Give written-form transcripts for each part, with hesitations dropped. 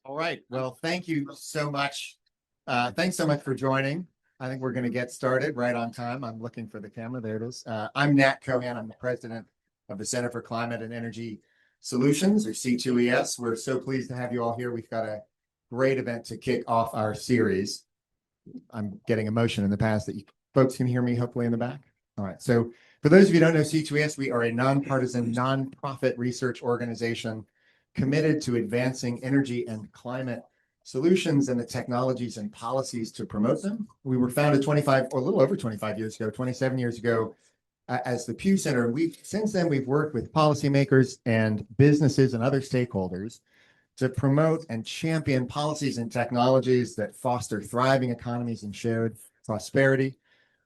All right. Well, thank you so much. Thanks so much for joining. I think we're going to get started right on time. I'm looking for the camera. There it is. I'm Nat Cohen. I'm the president of the Center for Climate and Energy Solutions, or C2ES. We're so pleased to have you all here. We've got a great event to kick off our series. I'm getting a motion in the past that you folks can hear me, hopefully, in the back. All right. So for those of you who don't know C2ES, we are a nonpartisan, nonprofit research organization committed to advancing energy and climate solutions and the technologies and policies to promote them. We were founded 25 or a little over 25 years ago, 27 years ago, as the Pew Center. And since then we've worked with policymakers and businesses and other stakeholders to promote and champion policies and technologies that foster thriving economies and shared prosperity,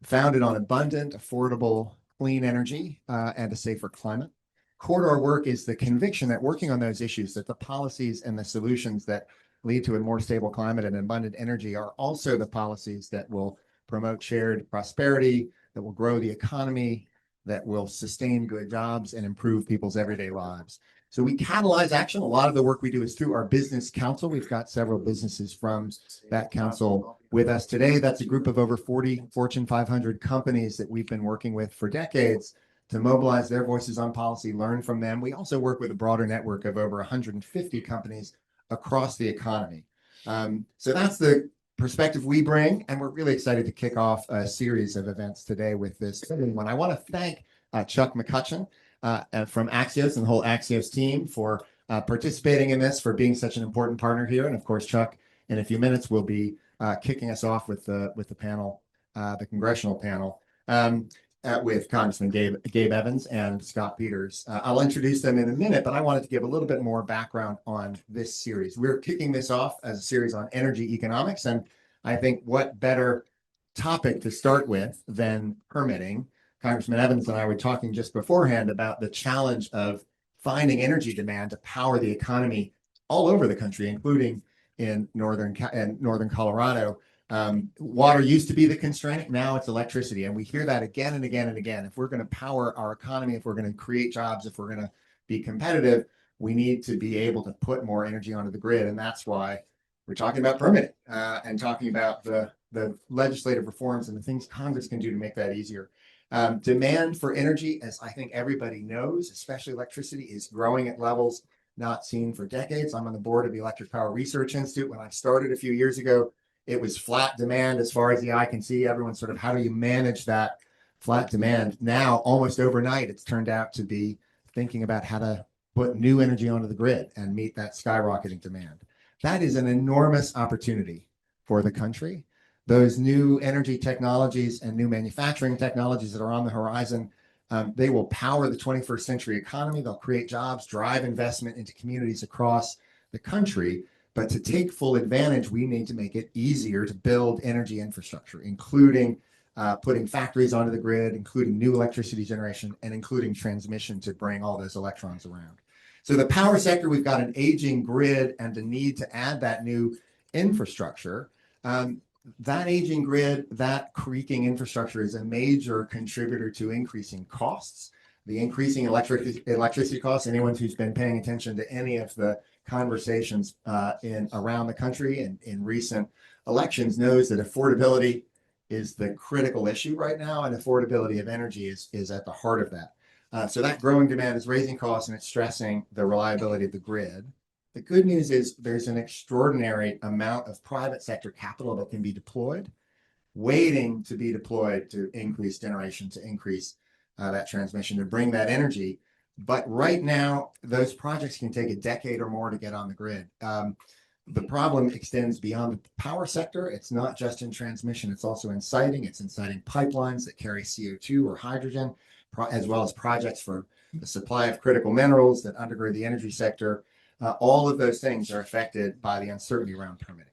founded on abundant, affordable, clean energy and a safer climate. Core to our work is the conviction that working on those issues, that the policies and the solutions that lead to a more stable climate and abundant energy are also the policies that will promote shared prosperity, that will grow the economy, that will sustain good jobs and improve people's everyday lives. So we catalyze action. A lot of the work we do is through our business council. We've got several businesses from that council with us today. That's a group of over 40 Fortune 500 companies that we've been working with for decades to mobilize their voices on policy, learn from them. We also work with a broader network of over 150 companies across the economy. So that's the perspective we bring, and we're really excited to kick off a series of events today with this one. I want to thank Chuck McCutcheon from Axios and the whole Axios team for participating in this, for being such an important partner here. And of course, Chuck, in a few minutes, will be kicking us off with the panel, the Congressional Panel. With Congressman Gabe Evans and Scott Peters. I'll introduce them in a minute, but I wanted to give a little bit more background on this series. We're kicking this off as a series on energy economics, and I think what better topic to start with than permitting. Congressman Evans and I were talking just beforehand about the challenge of finding energy demand to power the economy all over the country, including in northern Colorado. Water used to be the constraint. Now it's electricity. And we hear that again and again and again. If we're going to power our economy, if we're going to create jobs, if we're going to be competitive, we need to be able to put more energy onto the grid. And that's why we're talking about permitting and talking about the legislative reforms and the things Congress can do to make that easier. Demand for energy, as I think everybody knows, especially electricity, is growing at levels not seen for decades. I'm on the board of the Electric Power Research Institute. When I started a few years ago, it was flat demand as far as the eye can see. Everyone's sort of, how do you manage that flat demand? Now, almost overnight, it's turned out to be thinking about how to put new energy onto the grid and meet that skyrocketing demand. That is an enormous opportunity for the country. Those new energy technologies and new manufacturing technologies that are on the horizon, they will power the 21st century economy. They'll create jobs, drive investment into communities across the country. But to take full advantage, we need to make it easier to build energy infrastructure, including putting factories onto the grid, including new electricity generation, and including transmission to bring all those electrons around. So the power sector, we've got an aging grid and the need to add that new infrastructure. That aging grid, that creaking infrastructure is a major contributor to increasing costs. The increasing electricity costs, anyone who's been paying attention to any of the conversations around the country and in recent elections knows that affordability is the critical issue right now, and affordability of energy is at the heart of that. So that growing demand is raising costs and it's stressing the reliability of the grid. The good news is there's an extraordinary amount of private sector capital that can be deployed, waiting to be deployed to increase generation, to increase that transmission, to bring that energy. But right now, those projects can take a decade or more to get on the grid. The problem extends beyond the power sector. It's not just in transmission, it's also in siting. It's in siting pipelines that carry CO2 or hydrogen, as well as projects for the supply of critical minerals that undergird the energy sector. All of those things are affected by the uncertainty around permitting.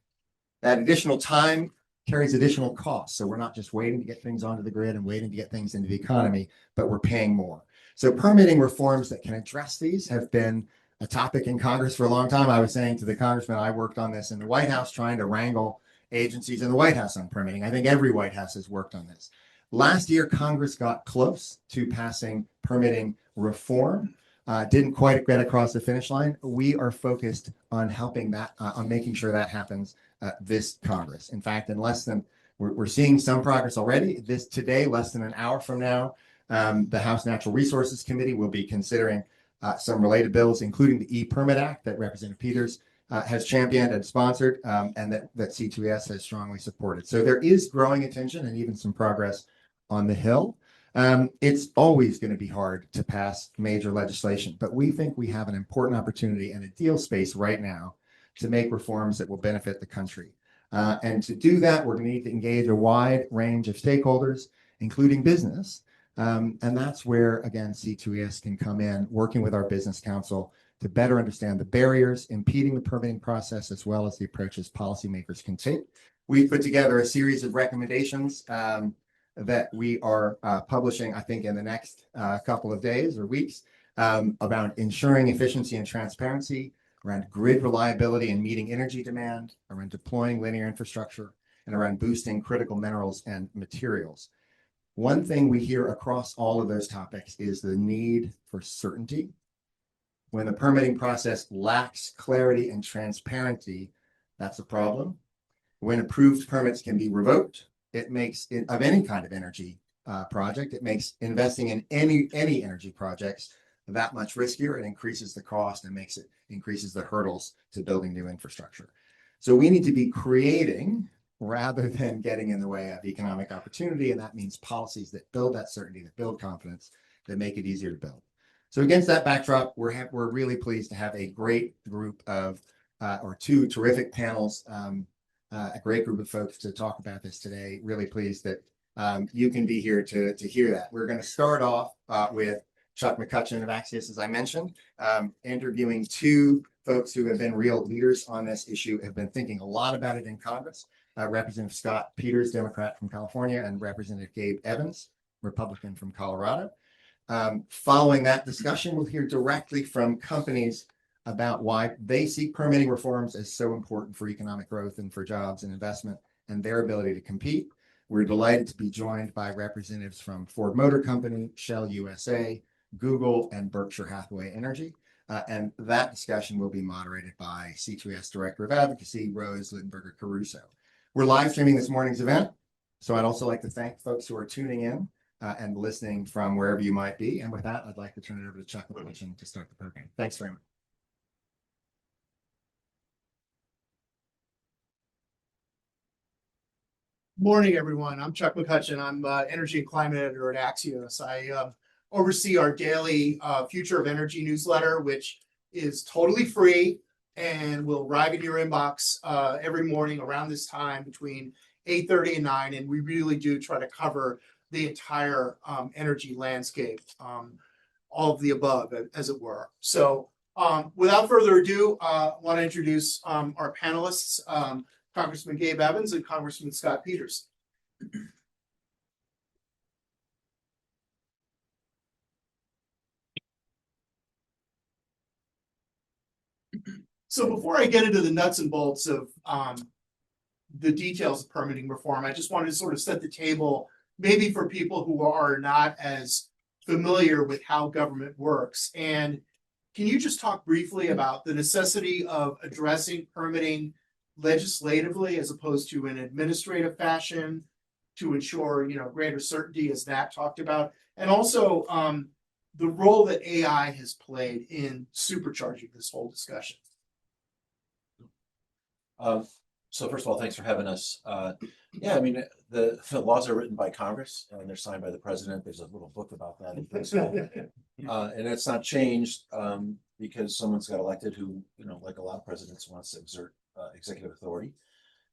That additional time carries additional costs. So we're not just waiting to get things onto the grid and waiting to get things into the economy, but we're paying more. So permitting reforms that can address these have been a topic in Congress for a long time. I was saying to the congressman, I worked on this in the White House, trying to wrangle agencies in the White House on permitting. I think every White House has worked on this. Last year, Congress got close to passing permitting reform. didn't quite get across the finish line. We are focused on helping that, on making sure that happens this Congress. In fact, we're seeing some progress already. Today, less than an hour from now, the House Natural Resources Committee will be considering some related bills, including the E-Permit Act that Representative Peters has championed and sponsored, and that C2S has strongly supported. So there is growing attention and even some progress on the Hill. It's always going to be hard to pass major legislation, but we think we have an important opportunity and a deal space right now to make reforms that will benefit the country. And to do that, we're going to need to engage a wide range of stakeholders, including business. And that's where, again, C2S can come in, working with our business council to better understand the barriers impeding the permitting process, as well as the approaches policymakers can take. We've put together a series of recommendations that we are publishing, I think, in the next couple of days or weeks, around ensuring efficiency and transparency, around grid reliability and meeting energy demand, around deploying linear infrastructure, and around boosting critical minerals and materials. One thing we hear across all of those topics is the need for certainty. When the permitting process lacks clarity and transparency, that's a problem. When approved permits can be revoked, it makes it of any kind of energy project, it makes investing in any energy projects that much riskier. It increases the cost and increases the hurdles to building new infrastructure. So we need to be creating rather than getting in the way of economic opportunity. And that means policies that build that certainty, that build confidence, that make it easier to build. So against that backdrop, we're really pleased to have a great group of, or two terrific panels, a great group of folks to talk about this today. Really pleased that you can be here to hear that. We're going to start off with Chuck McCutcheon of Axios, as I mentioned, interviewing two folks who have been real leaders on this issue, have been thinking a lot about it in Congress. Representative Scott Peters, Democrat from California, and Representative Gabe Evans, Republican from Colorado. Following that discussion, we'll hear directly from companies about why they see permitting reforms as so important for economic growth and for jobs and investment and their ability to compete. We're delighted to be joined by representatives from Ford Motor Company, Shell USA, Google, and Berkshire Hathaway Energy. And that discussion will be moderated by C2S Director of Advocacy, Rose Littenberger-Caruso. We're live streaming this morning's event, so I'd also like to thank folks who are tuning in and listening from wherever you might be. And with that, I'd like to turn it over to Chuck McCutcheon to start the program. Thanks very much. Morning, everyone. I'm Chuck McCutcheon. I'm Energy and Climate Editor at Axios. I oversee our daily Future of Energy newsletter, which is totally free and will arrive in your inbox every morning around this time between 8:30 and 9. And we really do try to cover the entire energy landscape, all of the above, as it were. So without further ado, I want to introduce our panelists, Congressman Gabe Evans and Congressman Scott Peters. So before I get into the nuts and bolts of the details of permitting reform, I just wanted to sort of set the table, maybe for people who are not as familiar with how government works. And can you just talk briefly about the necessity of addressing permitting legislatively as opposed to an administrative fashion to ensure, greater certainty, as Nat talked about, and also the role that AI has played in supercharging this whole discussion? So first of all, thanks for having us. Yeah, I mean, the laws are written by Congress and they're signed by the president. There's a little book about that in principle. And it's not changed because someone's got elected who, like a lot of presidents, wants to exert executive authority.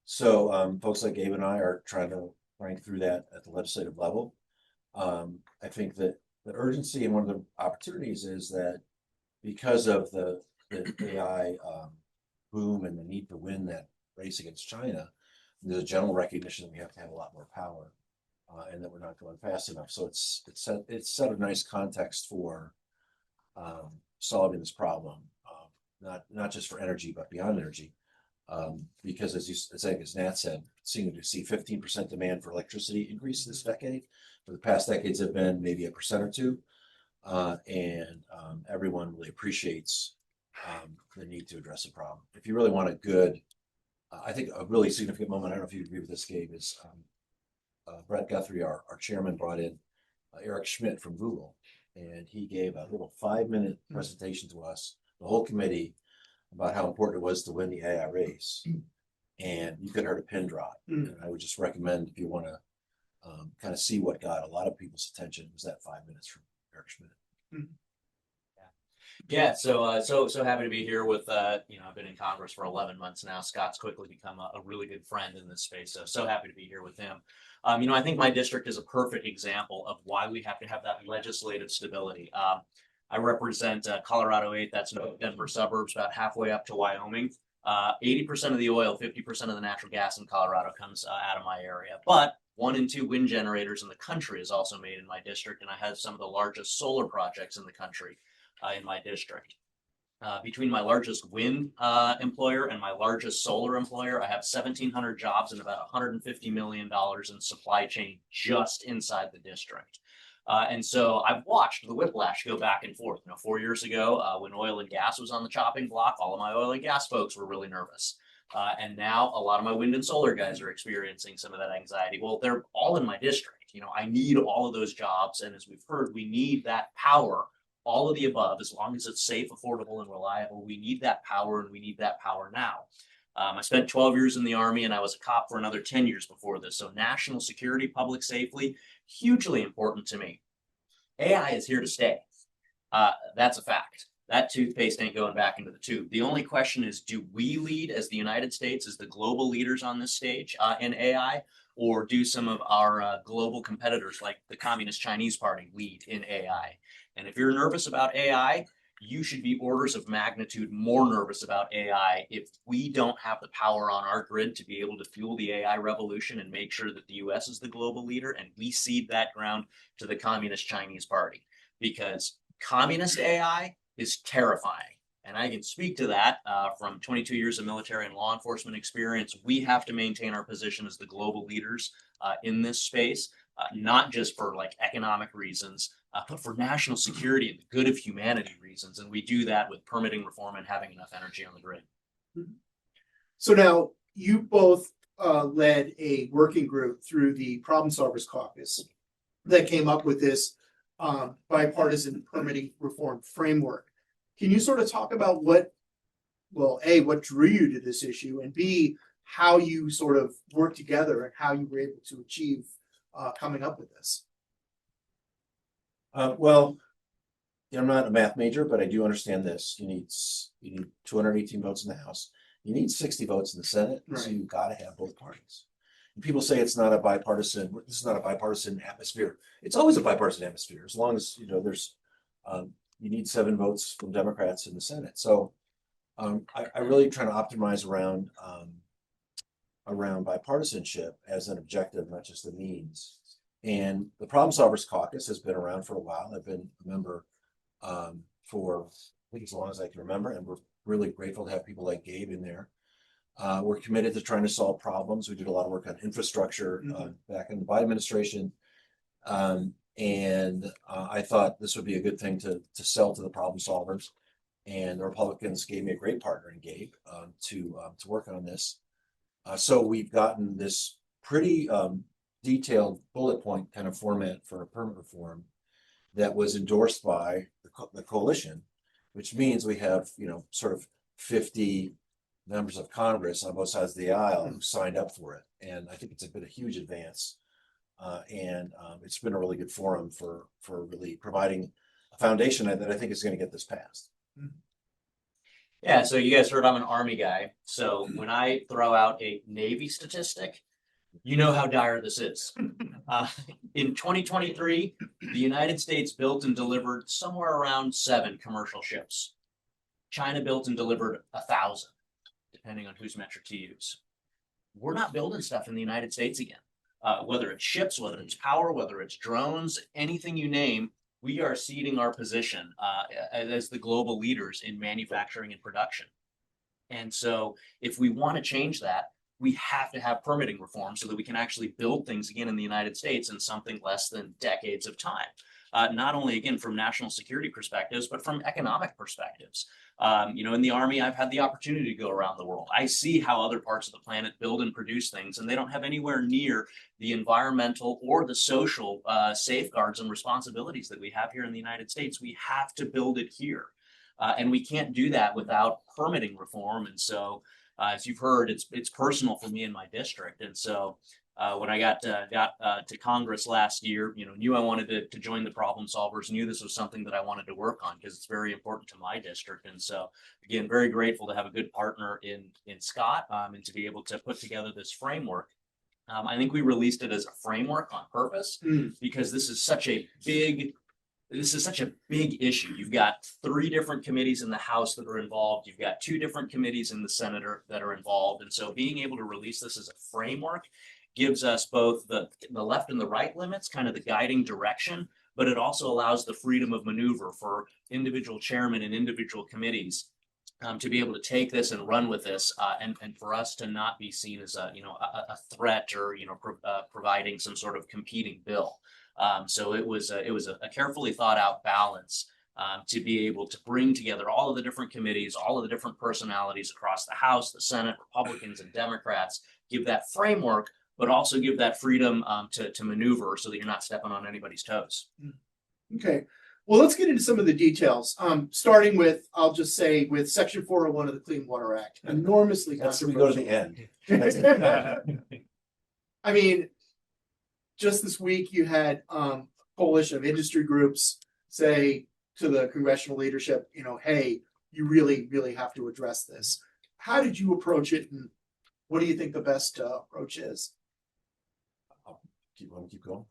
So folks like Gabe and I are trying to rank through that at the legislative level. I think that the urgency and one of the opportunities is that because of the AI boom and the need to win that race against China, there's a general recognition that we have to have a lot more power and that we're not going fast enough. So it's set a nice context for solving this problem, not just for energy, but beyond energy. Because as Nat said, seeming to see 15% demand for electricity increase this decade. For the past decades have been maybe 1% or 2%. Everyone really appreciates the need to address the problem. If you really want a good, I think a really significant moment, I don't know if you agree with this, Gabe, is Brett Guthrie, our chairman, brought in Eric Schmidt from Google, and he gave a little 5-minute presentation to us, the whole committee, about how important it was to win the AI race. And you could have heard a pin drop. And I would just recommend, if you want to kind of see what got a lot of people's attention, was that 5 minutes from Eric Schmidt. Yeah, so happy to be here with I've been in Congress for 11 months now. Scott's quickly become a really good friend in this space, so happy to be here with him. I think my district is a perfect example of why we have to have that legislative stability. I represent Colorado 8, that's Denver suburbs, about halfway up to Wyoming. 80% of the oil, 50% of the natural gas in Colorado comes out of my area, but 1 in 2 wind generators in the country is also made in my district, and I have some of the largest solar projects in the country in my district. Between my largest wind employer and my largest solar employer, I have 1,700 jobs and about $150 million in supply chain just inside the district. And so I've watched the whiplash go back and forth. 4 years ago, when oil and gas was on the chopping block, all of my oil and gas folks were really nervous. And now a lot of my wind and solar guys are experiencing some of that anxiety. Well, they're all in my district. I need all of those jobs. And as we've heard, we need that power, all of the above, as long as it's safe, affordable, and reliable. We need that power, and we need that power now. I spent 12 years in the Army, and I was a cop for another 10 years before this. So national security, public safety, hugely important to me. AI is here to stay. That's a fact. That toothpaste ain't going back into the tube. The only question is, do we lead as the United States, as the global leaders on this stage in AI, or do some of our global competitors like the Communist Chinese Party lead in AI? And if you're nervous about AI, you should be orders of magnitude more nervous about AI if we don't have the power on our grid to be able to fuel the AI revolution and make sure that the US is the global leader and we cede that ground to the Communist Chinese Party. Because communist AI is terrifying. And I can speak to that from 22 years of military and law enforcement experience. We have to maintain our position as the global leaders in this space, not just for economic reasons, but for national security and the good of humanity reasons. And we do that with permitting reform and having enough energy on the grid. So now you both led a working group through the Problem Solvers Caucus that came up with this bipartisan permitting reform framework. Can you sort of talk about what drew you to this issue, and B, how you sort of worked together and how you were able to achieve coming up with this? Well, I'm not a math major, but I do understand this. You need 218 votes in the House. You need 60 votes in the Senate. Right. So you've got to have both parties. And people say this is not a bipartisan atmosphere. It's always a bipartisan atmosphere, as long as there's you need 7 votes from Democrats in the Senate. So I really try to optimize around bipartisanship as an objective, not just the means. And the Problem Solvers Caucus has been around for a while. I've been a member for I think as long as I can remember, and we're really grateful to have people like Gabe in there. We're committed to trying to solve problems. We did a lot of work on infrastructure back in the Biden administration. And I thought this would be a good thing to sell to the problem solvers. And the Republicans gave me a great partner in Gabe to work on this. So we've gotten this pretty detailed bullet point kind of format for a permit reform that was endorsed by the coalition, which means we have, sort of 50 members of Congress on both sides of the aisle who signed up for it. And I think it's been a huge advance. And it's been a really good forum for really providing a foundation that I think is going to get this passed. Yeah, so you guys heard I'm an Army guy. So when I throw out a Navy statistic, you know how dire this is. In 2023, the United States built and delivered somewhere around 7 commercial ships. China built and delivered 1,000, depending on whose metric to use. We're not building stuff in the United States again. Whether it's ships, whether it's power, whether it's drones, anything you name, we are ceding our position as the global leaders in manufacturing and production. And so if we want to change that, we have to have permitting reform so that we can actually build things again in the United States in something less than decades of time. not only again from national security perspectives, but from economic perspectives. In the Army, I've had the opportunity to go around the world. I see how other parts of the planet build and produce things, and they don't have anywhere near the environmental or the social safeguards and responsibilities that we have here in the United States. We have to build it here. And we can't do that without permitting reform. And so, as you've heard, it's personal for me in my district. And so, when I got to Congress last year, knew I wanted to join the problem solvers, knew this was something that I wanted to work on because it's very important to my district. And so, again, very grateful to have a good partner in Scott and to be able to put together this framework. I think we released it as a framework on purpose because this is such a big issue. You've got 3 different committees in the House that are involved. You've got 2 different committees in the Senate that are involved. And so being able to release this as a framework gives us both the left and the right limits, kind of the guiding direction, but it also allows the freedom of maneuver for individual chairmen and individual committees to be able to take this and run with this, and for us to not be seen as a threat or providing some sort of competing bill. So it was a carefully thought out balance to be able to bring together all of the different committees, all of the different personalities across the House, the Senate, Republicans and Democrats, give that framework, but also give that freedom to maneuver so that you're not stepping on anybody's toes. Okay. Well, let's get into some of the details. Starting with, I'll just say, with Section 401 of the Clean Water Act, enormously That's we go to controversial. the end. I mean, just this week you had a coalition of industry groups say to the congressional leadership, hey, you really, really have to address this. How did you approach it, and what do you think the best approach is? Keep going.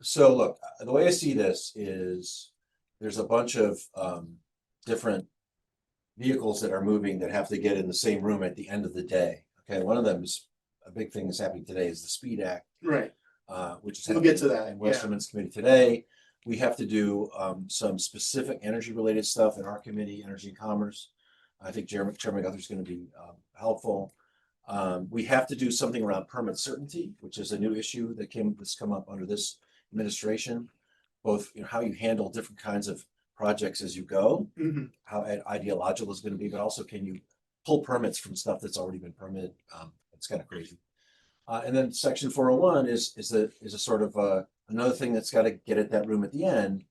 So look, the way I see this is there's a bunch of different vehicles that are moving that have to get in the same room at the end of the day. Okay, one of them is a big thing that's happening today is the Speed Act, Right. Which is We'll get to that. in Westerman's committee today. We have to do some specific energy related stuff in our committee, Energy and Commerce. I think Chairman Guthrie is going to be helpful. We have to do something around permit certainty, which is a new issue that's come up under this administration. Both how you handle different kinds of projects as you go, how ideological it's going to be, but also can you pull permits from stuff that's already been permitted? It's kind of crazy. And then Section 401 is a sort of another thing that's got to get at that room at the end.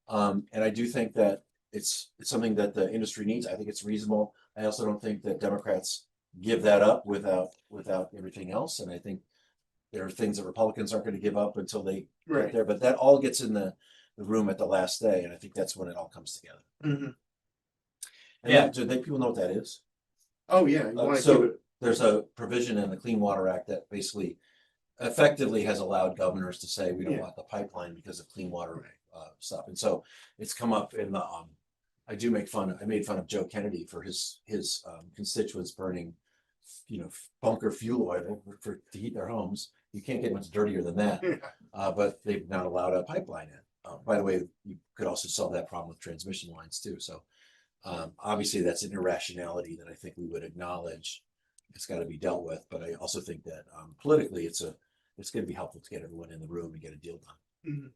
And I do think that it's something that the industry needs. I think it's reasonable. I also don't think that Democrats give that up without everything else. And I think there are things that Republicans aren't going to give up until they get there. But that all gets in the room at the last day, and I think that's when it all comes together. And do people know what that is? Oh yeah. There's a provision in the Clean Water Act that basically effectively has allowed governors to say we don't want the pipeline because of clean water stuff. And so it's come up in the I made fun of Joe Kennedy for his constituents burning bunker fuel oil to heat their homes. You can't get much dirtier than that. But they've not allowed a pipeline in. By the way, you could also solve that problem with transmission lines too. So obviously that's an irrationality that I think we would acknowledge. It's got to be dealt with, but I also think that politically it's going to be helpful to get everyone in the room and get a deal done.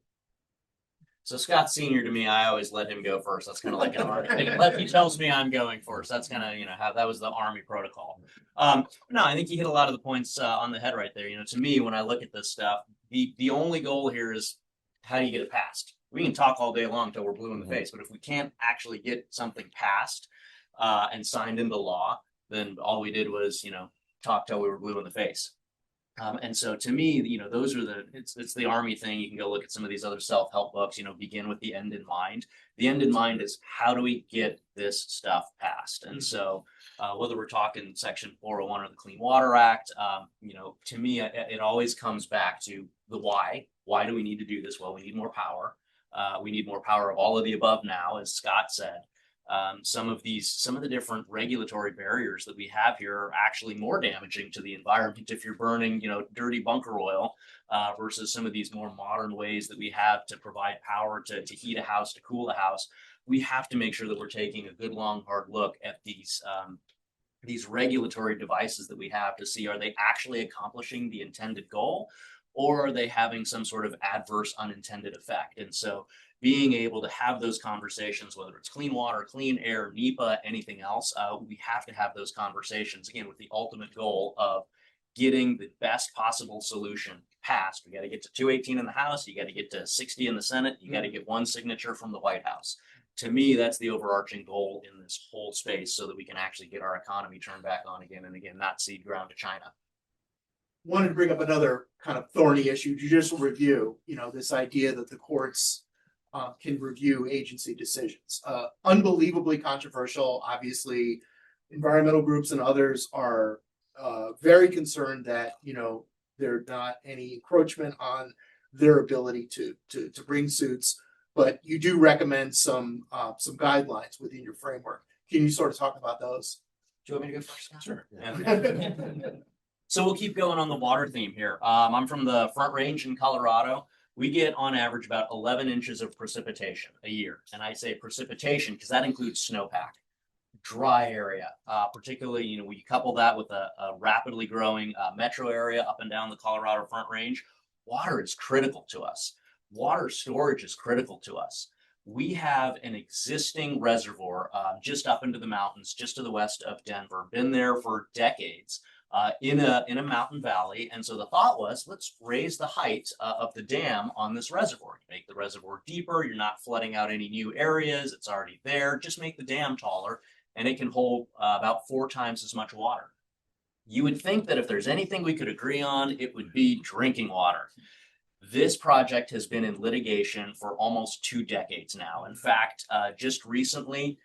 So Scott's senior to me. I always let him go first. That's kind of like an Army thing. Unless he tells me I'm going first. That's kind of how that was the Army protocol. No, I think you hit a lot of the points on the head right there. To me, when I look at this stuff, the only goal here is how do you get it passed? We can talk all day long until we're blue in the face, but if we can't actually get something passed and signed into law, then all we did was, talk till we were blue in the face. And so to me, those are it's the Army thing. You can go look at some of these other self-help books, begin with the end in mind. The end in mind is how do we get this stuff passed? And so whether we're talking Section 401 or the Clean Water Act, to me, it always comes back to the why. Why do we need to do this? Well, we need more power. We need more power of all of the above now, as Scott said. Some of the different regulatory barriers that we have here are actually more damaging to the environment if you're burning, dirty bunker oil versus some of these more modern ways that we have to provide power to heat a house, to cool a house. We have to make sure that we're taking a good, long, hard look at these regulatory devices that we have to see, are they actually accomplishing the intended goal? or are they having some sort of adverse unintended effect? And so being able to have those conversations, whether it's clean water, clean air, NEPA, anything else, we have to have those conversations, again, with the ultimate goal of getting the best possible solution passed. We got to get to 218 in the House, you got to get to 60 in the Senate, you got to get one signature from the White House. To me, that's the overarching goal in this whole space, so that we can actually get our economy turned back on again and again, not cede ground to China. Wanted to bring up another kind of thorny issue, judicial review, this idea that the courts can review agency decisions. Unbelievably controversial. Obviously, environmental groups and others are very concerned that, there's not any encroachment on their ability to bring suits, but you do recommend some guidelines within your framework. Can you sort of talk about those? Do you want me to go first? Sure. Yeah. So we'll keep going on the water theme here. I'm from the Front Range in Colorado. We get on average about 11 inches of precipitation a year. And I say precipitation because that includes snowpack, dry area, particularly, we couple that with a rapidly growing metro area up and down the Colorado Front Range. Water is critical to us. Water storage is critical to us. We have an existing reservoir just up into the mountains, just to the west of Denver, been there for decades. In a mountain valley. And so the thought was, let's raise the height of the dam on this reservoir. You make the reservoir deeper, you're not flooding out any new areas, it's already there, just make the dam taller, and it can hold about 4 times as much water. You would think that if there's anything we could agree on, it would be drinking water. This project has been in litigation for almost 2 decades now. In fact, just recently,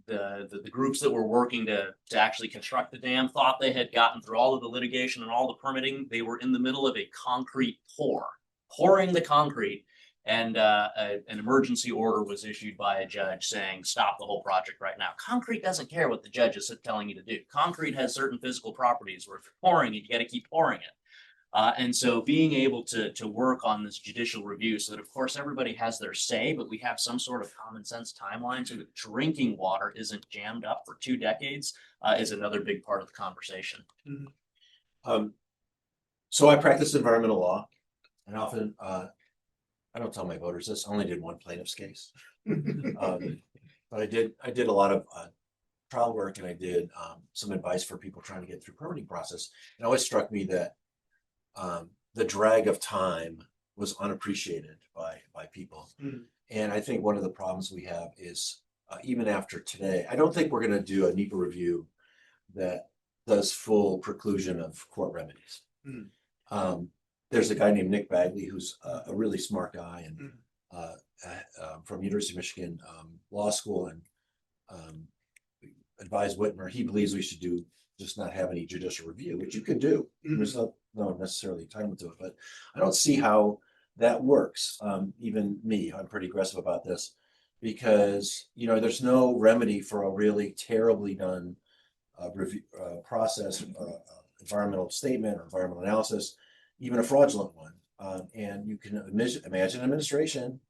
the groups that were working to actually construct the dam thought they had gotten through all of the litigation and all the permitting. They were in the middle of a concrete pouring the concrete, and an emergency order was issued by a judge saying, stop the whole project right now. Concrete doesn't care what the judge is telling you to do. Concrete has certain physical properties where if you're pouring it, you got to keep pouring it. And so being able to work on this judicial review so that, of course, everybody has their say, but we have some sort of common sense timeline so that drinking water isn't jammed up for 2 decades is another big part of the conversation. Mm-hmm. So I practice environmental law, and often I don't tell my voters this. I only did one plaintiff's case, but I did a lot of trial work, and I did some advice for people trying to get through permitting process. And it always struck me that the drag of time was unappreciated by people. Mm. And I think one of the problems we have is even after today, I don't think we're going to do a NEPA review that does full preclusion of court remedies. Mm. There's a guy named Nick Bagley who's a really smart guy and from University of Michigan Law School, and advised Whitmer. He believes we should just not have any judicial review, which you could do. Mm-hmm. There's no necessarily time to it, but I don't see how that works. Even me, I'm pretty aggressive about this because there's no remedy for a really terribly done review process, environmental statement or environmental analysis, even a fraudulent one. And you can imagine an administration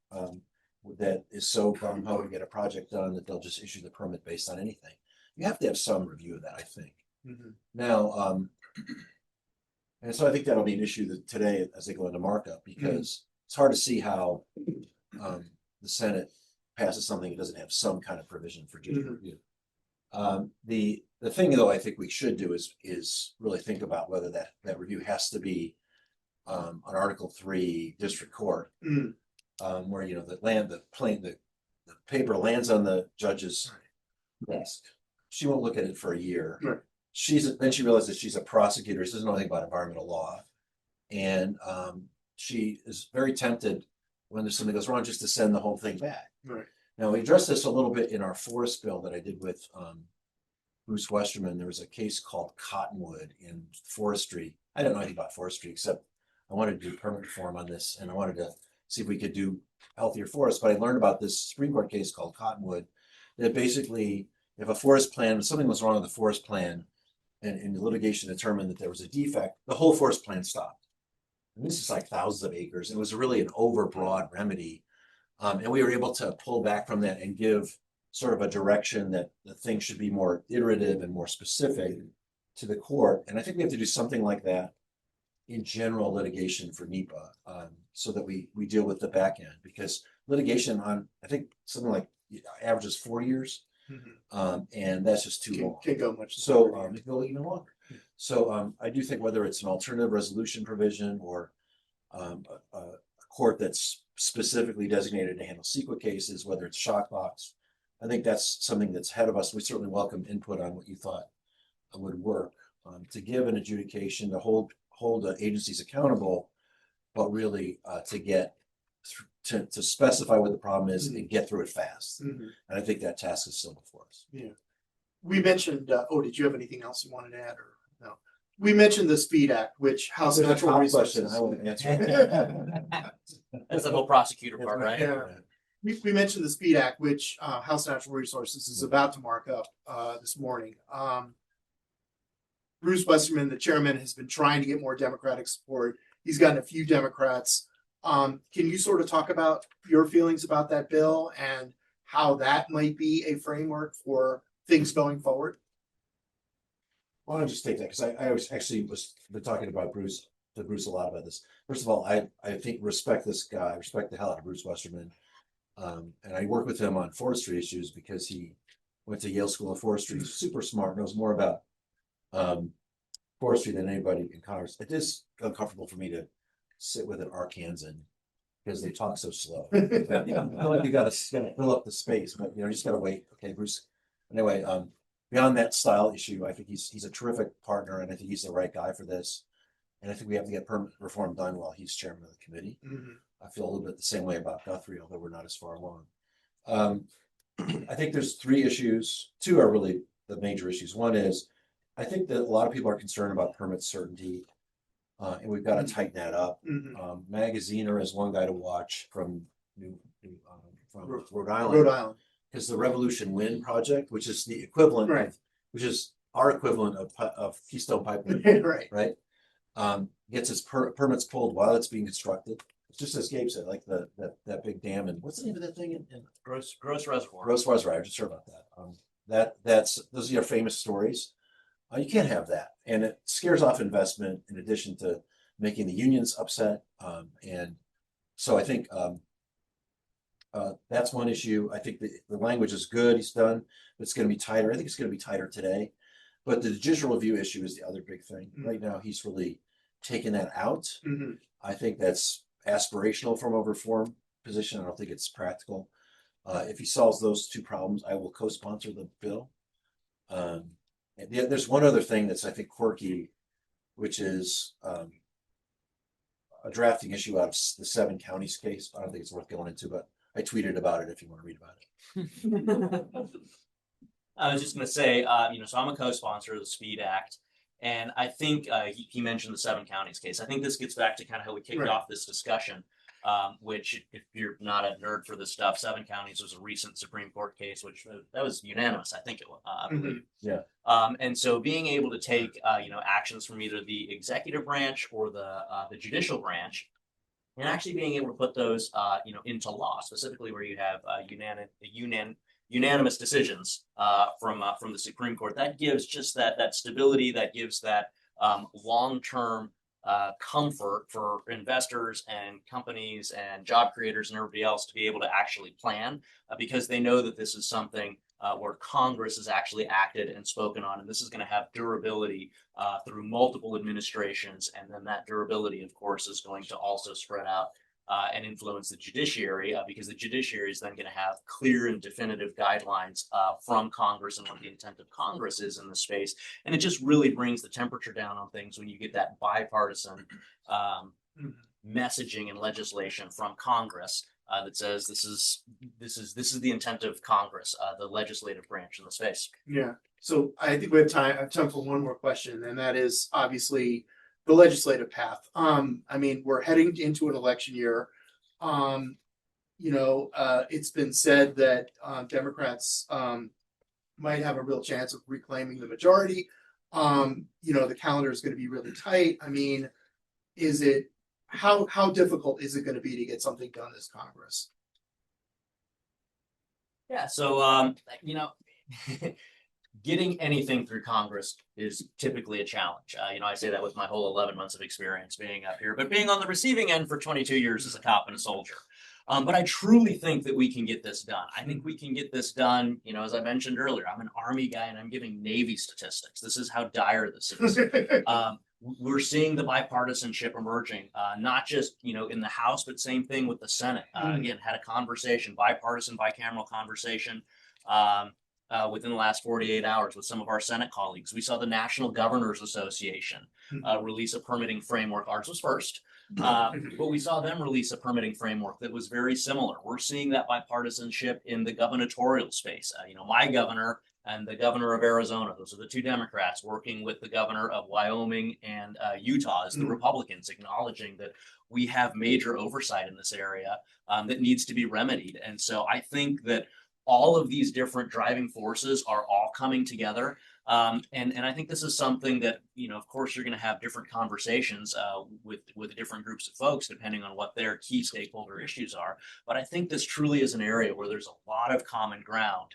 that is so gung-ho to get a project done that they'll just issue the permit based on anything. You have to have some review of that, I think. Mm-hmm. Now, and so I think that'll be an issue that today as they go into markup, because it's hard to see how the Senate passes something that doesn't have some kind of provision for judicial review. The thing though I think we should do is really think about whether that review has to be an Article 3 district court, where the paper lands on the judge's desk. She won't look at it for a year. Right. Then she realizes she's a prosecutor. She doesn't know anything about environmental law, and she is very tempted when there's something goes wrong just to send the whole thing back. Right. Now we addressed this a little bit in our forest bill that I did with Bruce Westerman. There was a case called Cottonwood in forestry. I didn't know anything about forestry except I wanted to do permit reform on this, and I wanted to see if we could do healthier forests. But I learned about this Supreme Court case called Cottonwood that basically, if a forest plan, something was wrong with the forest plan, and the litigation determined that there was a defect, the whole forest plan stopped. And this is like thousands of acres. It was really an overbroad remedy. And we were able to pull back from that and give sort of a direction that the thing should be more iterative and more specific to the court. And I think we have to do something like that in general litigation for NEPA, so that we deal with the back end, because litigation on, I think something like averages 4 years. And that's just too long. Can go much. So it can go even longer. So I do think whether it's an alternative resolution provision or a court that's specifically designated to handle CEQA cases, whether it's shock box, I think that's something that's ahead of us. We certainly welcome input on what you thought would work, to give an adjudication, to hold agencies accountable, but really to get to specify what the problem is and get through it fast. And I think that task is still before us. Yeah. We mentioned, did you have anything else you wanted to add, or no? We mentioned the Speed Act, which House There's a Natural top Resources. question I want to answer. That's the whole prosecutor part, right? Yeah. We mentioned the Speed Act, which House Natural Resources is about to mark up this morning. Bruce Westerman, the chairman, has been trying to get more Democratic support. He's gotten a few Democrats. Can you sort of talk about your feelings about that bill and how that might be a framework for things going forward? Why don't I just take that? Because I was actually been talking about Bruce a lot about this. First of all, I think respect this guy. I respect the hell out of Bruce Westerman. And I work with him on forestry issues because he went to Yale School of Forestry. He's super smart, knows more about forestry than anybody in Congress. It is uncomfortable for me to sit with an Arkansan because they talk so slow. I feel like you gotta fill up the space, but you just gotta wait. Okay, Bruce. Anyway, beyond that style issue, I think he's a terrific partner, and I think he's the right guy for this. And I think we have to get permit reform done while he's chairman of the committee. I feel a little bit the same way about Guthrie, although we're not as far along. I think there's 3 issues. 2 are really the major issues. One is, I think that a lot of people are concerned about permit certainty, and we've got to tighten that up. Magaziner is one guy to watch from Rhode Island. Because the Revolution Wind project, which is the equivalent of, which is our equivalent of Keystone Pipeline, right? Gets its permits pulled while it's being constructed. It's just as Gabe said, like that big dam, and what's the name of that thing in Gross Reservoir. Gross Reservoir. I just heard about that. Those are your famous stories. You can't have that, and it scares off investment in addition to making the unions upset. And so I think that's one issue. I think the language is good. He's done, but it's going to be tighter. I think it's going to be tighter today. But the judicial review issue is the other big thing. Right now, he's really taken that out. I think that's aspirational from a reform position. I don't think it's practical. If he solves those 2 problems, I will co-sponsor the bill. And there's one other thing that's, I think, quirky, which is a drafting issue out of the 7 counties case. I don't think it's worth going into, but I tweeted about it if you want to read about it. I was just going to say, so I'm a co-sponsor of the Speed Act, and I think he mentioned the 7 counties case. I think this gets back to kind of how we kicked off this discussion, which, if you're not a nerd for this stuff, 7 counties was a recent Supreme Court case, which that was unanimous, I think it was, I believe. Yeah. And so being able to take, actions from either the executive branch or the judicial branch, and actually being able to put those, into law, specifically where you have unanimous decisions from the Supreme Court. That gives just that stability, that gives that long-term comfort for investors and companies and job creators and everybody else to be able to actually plan, because they know that this is something where Congress has actually acted and spoken on, and this is going to have durability through multiple administrations, and then that durability, of course, is going to also spread out and influence the judiciary, because the judiciary is then going to have clear and definitive guidelines from Congress and what the intent of Congress is in this space. And it just really brings the temperature down on things when you get that bipartisan messaging and legislation from Congress that says this is the intent of Congress, the legislative branch in the space. Yeah. So I think we have time for one more question, and that is obviously the legislative path. We're heading into an election year. It's been said that Democrats might have a real chance of reclaiming the majority. The calendar is going to be really tight. How difficult is it going to be to get something done this Congress? Yeah. So, getting anything through Congress is typically a challenge. I say that with my whole 11 months of experience being up here, but being on the receiving end for 22 years as a cop and a soldier. But I truly think that we can get this done. I think we can get this done. As I mentioned earlier, I'm an Army guy and I'm giving Navy statistics. This is how dire this is. We're seeing the bipartisanship emerging, not just, in the House, but same thing with the Senate. Again, had a conversation, bipartisan, bicameral conversation within the last 48 hours with some of our Senate colleagues. We saw the National Governors Association release a permitting framework. Ours was first, but we saw them release a permitting framework that was very similar. We're seeing that bipartisanship in the gubernatorial space. My governor and the governor of Arizona, those are the two Democrats working with the governor of Wyoming and Utah as the Republicans, acknowledging that we have major oversight in this area that needs to be remedied. And so I think that all of these different driving forces are all coming together. And I think this is something that, of course, you're going to have different conversations with different groups of folks, depending on what their key stakeholder issues are. But I think this truly is an area where there's a lot of common ground,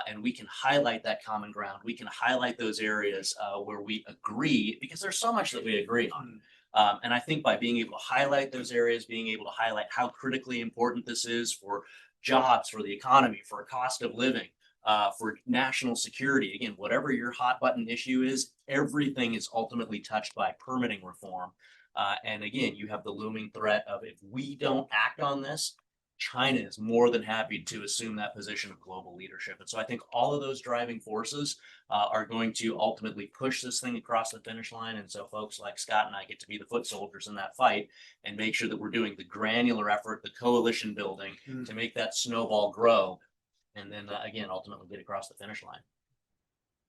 and we can highlight that common ground. We can highlight those areas where we agree, because there's so much that we agree on. And I think by being able to highlight those areas, being able to highlight how critically important this is for jobs, for the economy, for a cost of living, for national security. Again, whatever your hot button issue is, everything is ultimately touched by permitting reform. And again, you have the looming threat of, if we don't act on this, China is more than happy to assume that position of global leadership. And so I think all of those driving forces are going to ultimately push this thing across the finish line. And so folks like Scott and I get to be the foot soldiers in that fight and make sure that we're doing the granular effort, the coalition building to make that snowball grow. And then again, ultimately get across the finish line.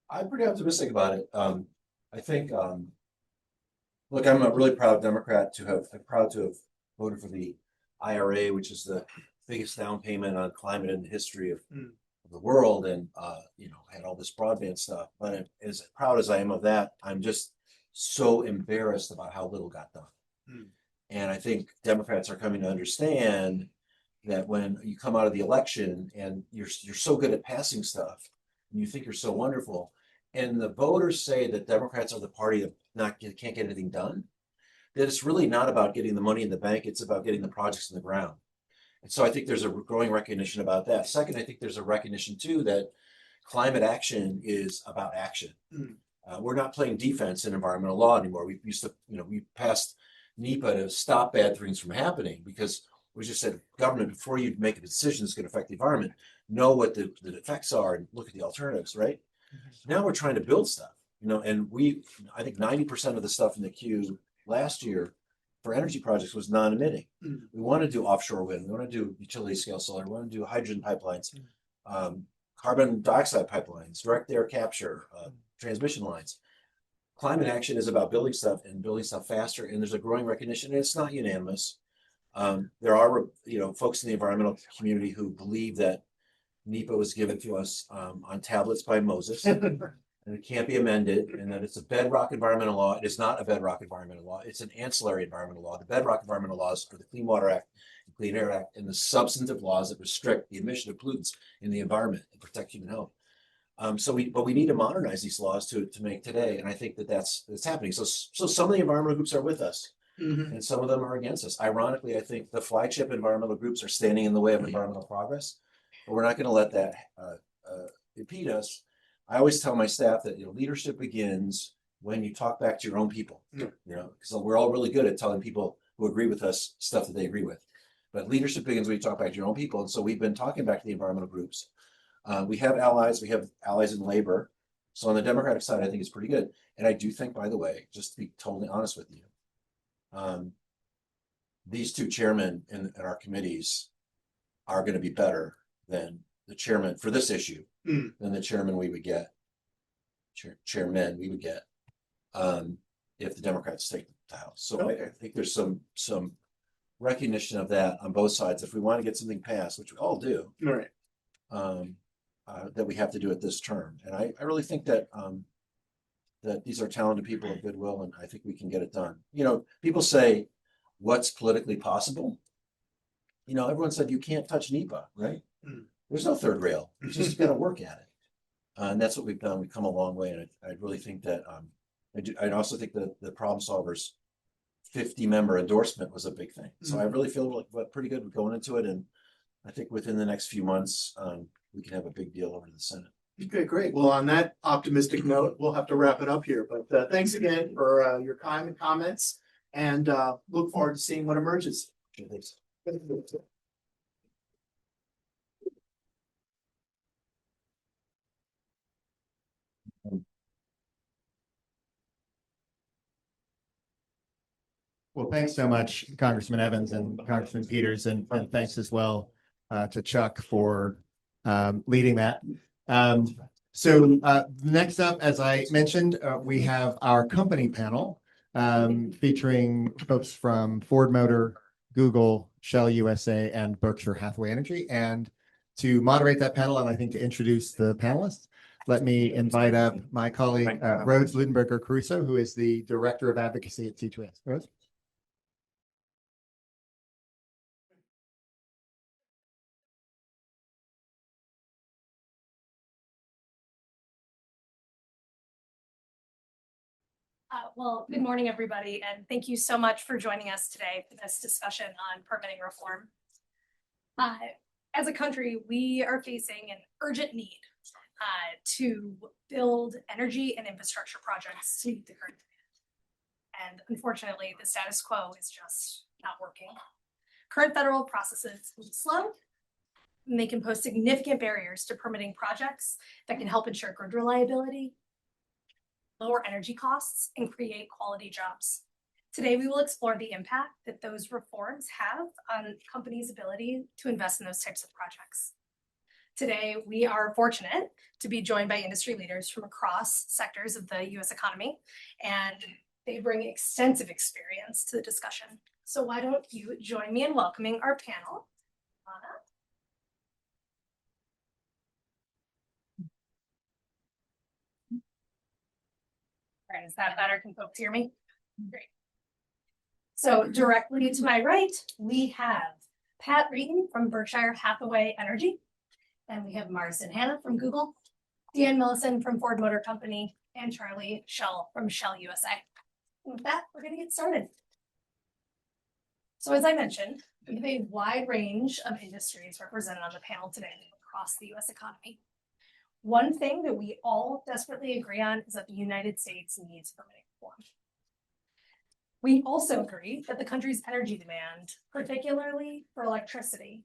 I'm pretty optimistic about it. I think, look, I'm a really proud Democrat I'm proud to have voted for the IRA, which is the biggest down payment on climate in the history of the world, and had all this broadband stuff. But as proud as I am of that, I'm just so embarrassed about how little got done. And I think Democrats are coming to understand that when you come out of the election and you're so good at passing stuff, and you think you're so wonderful, and the voters say that Democrats are the party that can't get anything done, that it's really not about getting the money in the bank, it's about getting the projects in the ground. And so I think there's a growing recognition about that. Second, I think there's a recognition too that climate action is about action. We're not playing defense in environmental law anymore. We used to, we passed NEPA to stop bad things from happening, because we just said, government, before you make a decision that's going to affect the environment, know what the effects are and look at the alternatives, right? Now we're trying to build stuff, and I think 90% of the stuff in the queue last year for energy projects was non-emitting. We want to do offshore wind, we want to do utility scale solar, we want to do hydrogen pipelines, carbon dioxide pipelines, direct air capture, transmission lines. Climate action is about building stuff and building stuff faster, and there's a growing recognition, and it's not unanimous. There are, folks in the environmental community who believe that NEPA was given to us on tablets by Moses, and it can't be amended, and that it's a bedrock environmental law. It is not a bedrock environmental law. It's an ancillary environmental law. The bedrock environmental laws are the Clean Water Act, the Clean Air Act, and the substantive laws that restrict the emission of pollutants in the environment and protect human health. But we need to modernize these laws to make today, and I think that's happening. So some of the environmental groups are with us. And some of them are against us. Ironically, I think the flagship environmental groups are standing in the way of environmental progress, but we're not going to let that impede us. I always tell my staff that leadership begins when you talk back to your own people. Because we're all really good at telling people who agree with us stuff that they agree with, but leadership begins when you talk back to your own people. And so we've been talking back to the environmental groups. We have allies. We have allies in labor. So on the Democratic side, I think it's pretty good. And I do think, by the way, just to be totally honest with you, these two chairmen in our committees are going to be better than the chairman for this issue than the chairman we would get, chairmen we would get if the Democrats take the House. So I think there's some recognition of that on both sides. If we want to get something passed, which we all do, Right. That we have to do it this term. And I really think that that these are talented people of goodwill, and I think we can get it done. People say, what's politically possible? Everyone said you can't touch NEPA, right? There's no third rail. You just got to work at it. And that's what we've done. We've come a long way. And I really think that, I also think that the Problem Solvers 50-member endorsement was a big thing. So I really feel like pretty good going into it. And I think within the next few months, we can have a big deal over to the Senate. Okay, great. Well, on that optimistic note, we'll have to wrap it up here. But thanks again for your time and comments, and look forward to seeing what emerges. Okay, thanks. Well, thanks so much, Congressman Evans and Congressman Peters, and thanks as well to Chuck for leading that. So next up, as I mentioned, we have our company panel featuring folks from Ford Motor, Google, Shell USA, and Berkshire Hathaway Energy. And to moderate that panel, and I think to introduce the panelists, let me invite up my colleague, Rose Ludenberger-Caruso, who is the Director of Advocacy at C2S. Rose? Well, good morning, everybody, and thank you so much for joining us today for this discussion on permitting reform. As a country, we are facing an urgent need to build energy and infrastructure projects to meet the current demand. And unfortunately, the status quo is just not working. Current federal processes move slow, and they can pose significant barriers to permitting projects that can help ensure grid reliability, lower energy costs, and create quality jobs. Today, we will explore the impact that those reforms have on companies' ability to invest in those types of projects. Today, we are fortunate to be joined by industry leaders from across sectors of the US economy, and they bring extensive experience to the discussion. So why don't you join me in welcoming our panel. Hanna. All right, is that better? Can folks hear me? Great. So directly to my right, we have Pat Reiten from Berkshire Hathaway Energy, and we have Marsden Hanna from Google, Deanne Millison from Ford Motor Company, and Charlie Shull from Shell USA. And with that, we're going to get started. So as I mentioned, we have a wide range of industries represented on the panel today across the US economy. One thing that we all desperately agree on is that the United States needs permitting reform. We also agree that the country's energy demand, particularly for electricity,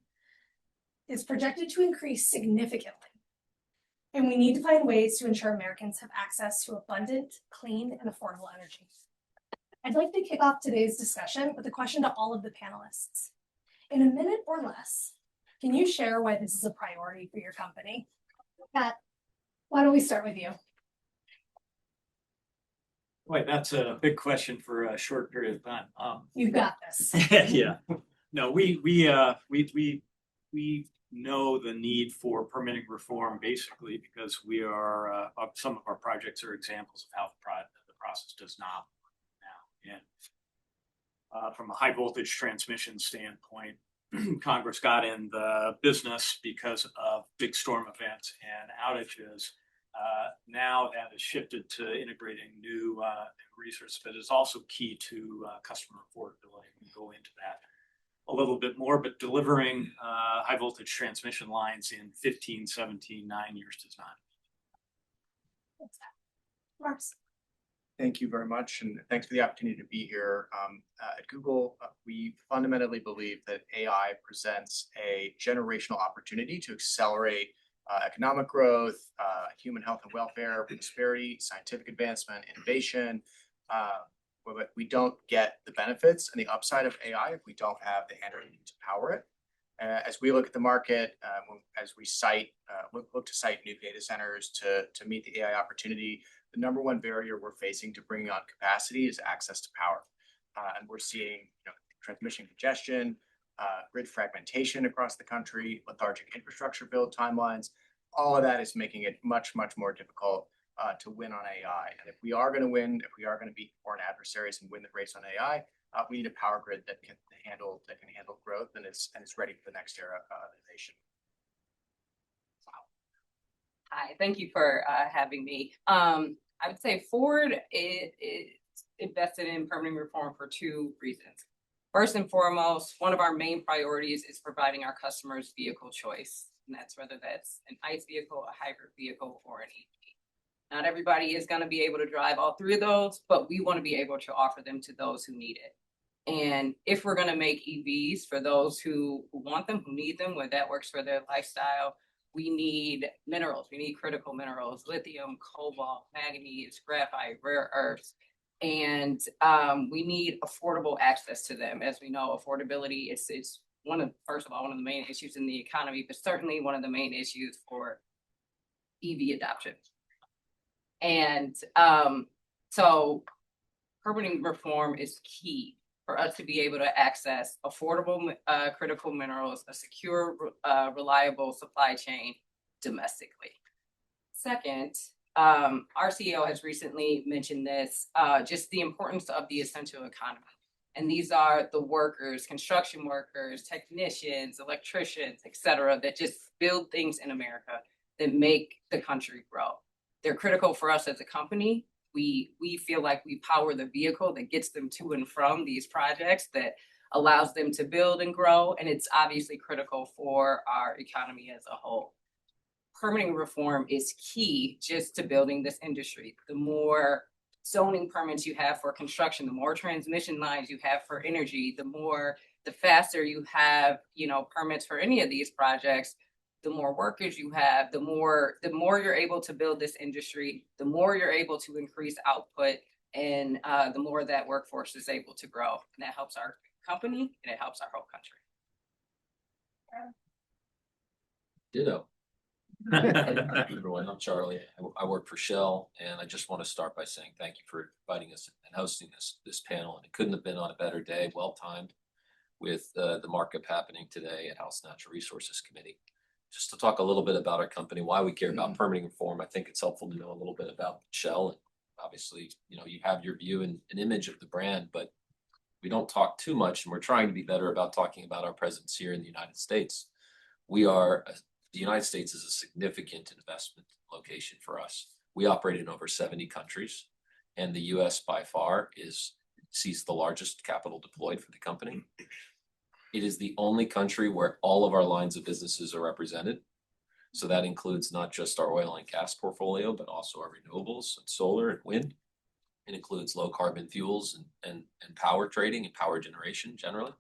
is projected to increase significantly. And we need to find ways to ensure Americans have access to abundant, clean, and affordable energy. I'd like to kick off today's discussion with a question to all of the panelists. In a minute or less, can you share why this is a priority for your company? Pat, why don't we start with you? Boy, that's a big question for a short period of time. You've got this. Yeah, no, we know the need for permitting reform basically because we are some of our projects are examples of how the process does not work now. And from a high voltage transmission standpoint, Congress got in the business because of big storm events and outages. Now that has shifted to integrating new resources, but it's also key to customer affordability. We can go into that a little bit more, but delivering high voltage transmission lines in 15, 17, 9 years does not. Mars. Thank you very much, and thanks for the opportunity to be here. At Google, we fundamentally believe that AI presents a generational opportunity to accelerate economic growth, human health and welfare, prosperity, scientific advancement, innovation. But we don't get the benefits and the upside of AI if we don't have the energy to power it. As we look at the market, as we look to cite new data centers to meet the AI opportunity, the number one barrier we're facing to bringing on capacity is access to power. And we're seeing transmission congestion, grid fragmentation across the country, lethargic infrastructure build timelines. All of that is making it much, much more difficult to win on AI. And if we are going to win, if we are going to beat foreign adversaries and win the race on AI, we need a power grid that can handle growth and is ready for the next era of innovation. Hi, thank you for having me. I would say Ford is invested in permitting reform for two reasons. First and foremost, one of our main priorities is providing our customers vehicle choice, and that's whether that's an ICE vehicle, a hybrid vehicle, or an EV. Not everybody is going to be able to drive all three of those, but we want to be able to offer them to those who need it. And if we're going to make EVs for those who want them, who need them, where that works for their lifestyle, we need minerals. We need critical minerals, lithium, cobalt, manganese, graphite, rare earths. And we need affordable access to them. As we know, affordability is first of all, one of the main issues in the economy, but certainly one of the main issues for EV adoption. And so permitting reform is key for us to be able to access affordable critical minerals, a secure, reliable supply chain domestically. Second, our CEO has recently mentioned this, just the importance of the essential economy. And these are the workers, construction workers, technicians, electricians, et cetera, that just build things in America that make the country grow. They're critical for us as a company. We feel like we power the vehicle that gets them to and from these projects, that allows them to build and grow. And it's obviously critical for our economy as a whole. Permitting reform is key just to building this industry. The more zoning permits you have for construction, the more transmission lines you have for energy, the faster you have, permits for any of these projects, the more workers you have, the more you're able to build this industry, the more you're able to increase output, and the more that workforce is able to grow. And that helps our company and it helps our whole country. Ditto. Everyone, I'm Charlie. I work for Shull, and I just want to start by saying thank you for inviting us and hosting this panel. And it couldn't have been on a better day, well timed, with the markup happening today at House Natural Resources Committee. Just to talk a little bit about our company, why we care about permitting reform. I think it's helpful to know a little bit about Shull. And obviously, you have your view and an image of the brand, but we don't talk too much, and we're trying to be better about talking about our presence here in the United States. The United States is a significant investment location for us. We operate in over 70 countries, and the US by far sees the largest capital deployed for the company. It is the only country where all of our lines of businesses are represented. So that includes not just our oil and gas portfolio, but also our renewables and solar and wind. It includes low carbon fuels and power trading and power generation generally.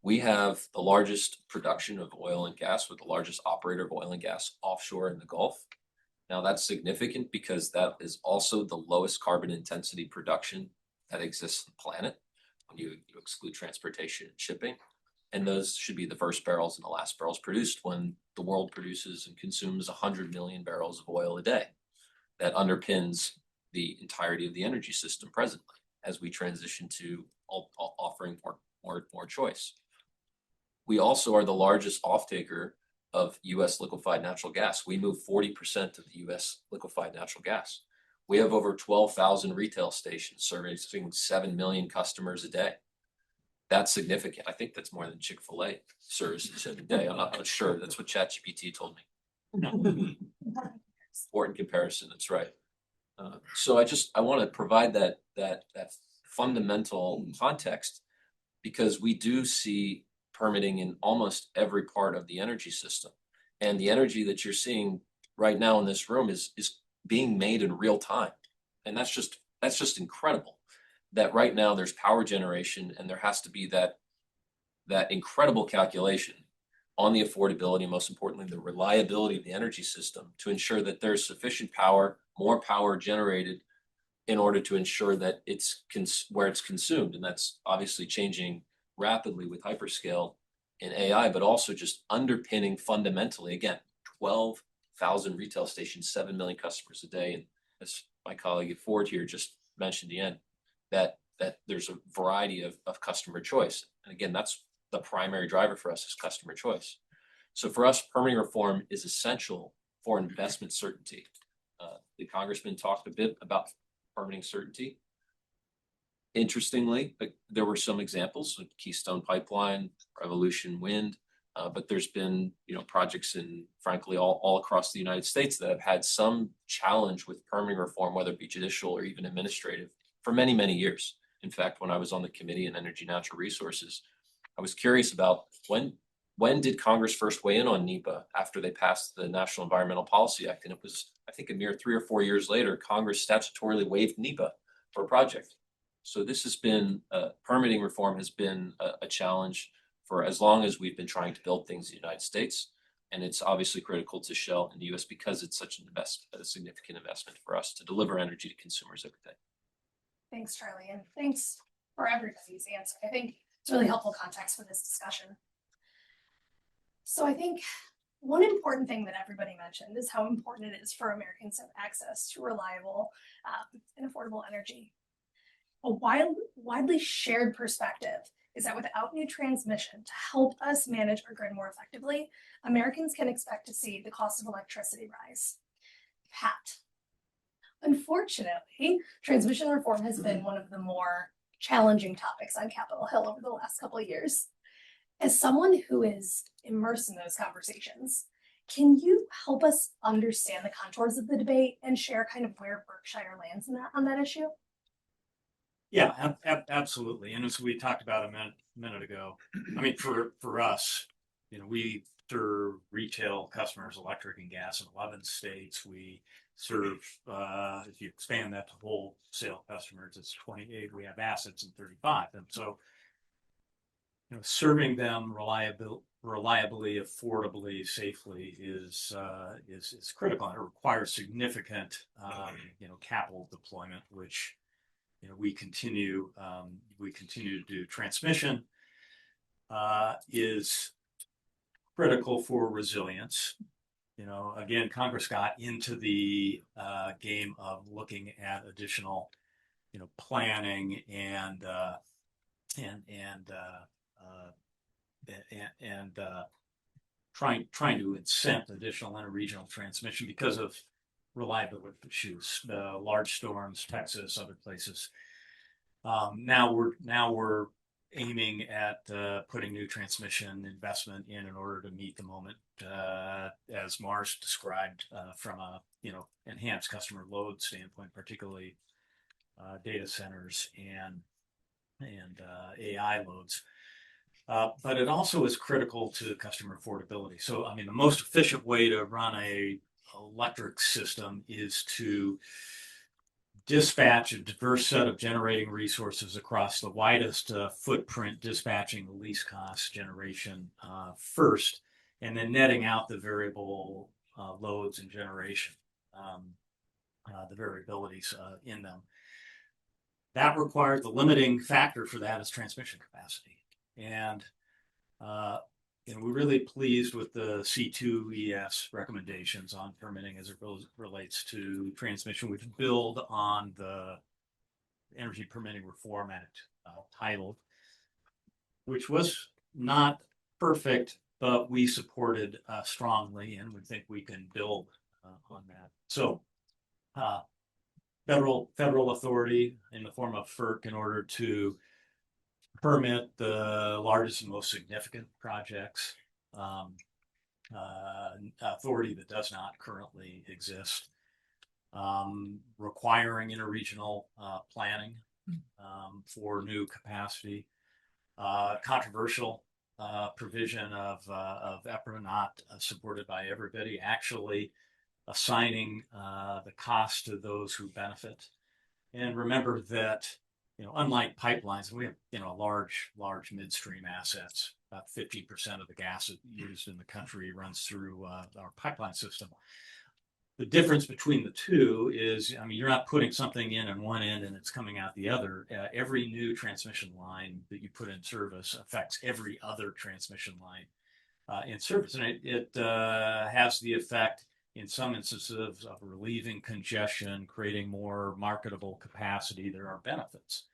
We have the largest production of oil and gas. We're the largest operator of oil and gas offshore in the Gulf. Now that's significant because that is also the lowest carbon intensity production that exists on the planet when you exclude transportation and shipping. And those should be the first barrels and the last barrels produced when the world produces and consumes 100 million barrels of oil a day. That underpins the entirety of the energy system presently as we transition to offering more choice. We also are the largest off-taker of U.S. liquefied natural gas. We move 40% of the U.S. liquefied natural gas. We have over 12,000 retail stations servicing 7 million customers a day. That's significant. I think that's more than Chick-fil-A services every day. I'm not sure. That's what ChatGPT told me. Important comparison. That's right. So I want to provide that fundamental context because we do see permitting in almost every part of the energy system. And the energy that you're seeing right now in this room is being made in real time. And that's just incredible that right now there's power generation and there has to be that incredible calculation on the affordability, most importantly, the reliability of the energy system to ensure that there's sufficient power, more power generated in order to ensure that it's where it's consumed. And that's obviously changing rapidly with hyperscale and AI, but also just underpinning fundamentally, again, 12,000 retail stations, 7 million customers a day. And as my colleague at Ford here just mentioned, Deanne, that there's a variety of customer choice. And again, that's the primary driver for us is customer choice. So for us, permitting reform is essential for investment certainty. The congressman talked a bit about permitting certainty. Interestingly, there were some examples like Keystone Pipeline, Revolution Wind, But there's been, projects in, frankly, all across the United States that have had some challenge with permitting reform, whether it be judicial or even administrative, for many, many years. In fact, when I was on the Committee on Energy and Natural Resources, I was curious about when did Congress first weigh in on NEPA after they passed the National Environmental Policy Act? And it was, I think, a mere 3 or 4 years later, Congress statutorily waived NEPA for a project. So this has been, permitting reform has been a challenge for as long as we've been trying to build things in the United States. And it's obviously critical to Shell in the US because it's such a significant investment for us to deliver energy to consumers every day. Thanks, Charlie, and thanks for everybody's answer. I think it's really helpful context for this discussion. So I think one important thing that everybody mentioned is how important it is for Americans to have access to reliable and affordable energy. A widely shared perspective is that without new transmission to help us manage our grid more effectively, Americans can expect to see the cost of electricity rise. Pat. Unfortunately, transmission reform has been one of the more challenging topics on Capitol Hill over the last couple of years. As someone who is immersed in those conversations, can you help us understand the contours of the debate and share kind of where Berkshire lands in on that issue? Yeah, absolutely. And as we talked about a minute ago, I mean, for us, we serve retail customers, electric and gas in 11 states. We serve, if you expand that to wholesale customers, it's 28. We have assets in 35. And so, serving them reliably, affordably, safely is critical. And it requires significant, capital deployment, which we continue to do. Transmission is critical for resilience. Again, Congress got into the game of looking at additional, planning and trying to incent additional interregional transmission because of reliability issues, large storms, Texas, other places. Now we're aiming at putting new transmission investment in order to meet the moment, as Mars described, from a enhanced customer load standpoint, particularly data centers and AI loads. But it also is critical to customer affordability. So, I mean, the most efficient way to run a electric system is to dispatch a diverse set of generating resources across the widest footprint, dispatching the least cost generation first, and then netting out the variable loads and generation, the variabilities in them. That requires, the limiting factor for that is transmission capacity. And we're really pleased with the C2ES recommendations on permitting as it relates to transmission, which build on the Energy Permitting Reform Act title, which was not perfect, but we supported strongly, and we think we can build on that. So federal authority in the form of FERC in order to permit the largest and most significant projects, authority that does not currently exist, requiring interregional planning for new capacity, controversial provision of EPRA not supported by everybody, actually assigning the cost to those who benefit. And remember that unlike pipelines, we have, large midstream assets. About 50% of the gas used in the country runs through our pipeline system. The difference between the two is, you're not putting something in on one end and it's coming out the other. Every new transmission line that you put in service affects every other transmission line in service. And it has the effect, in some instances, of relieving congestion, creating more marketable capacity. There are benefits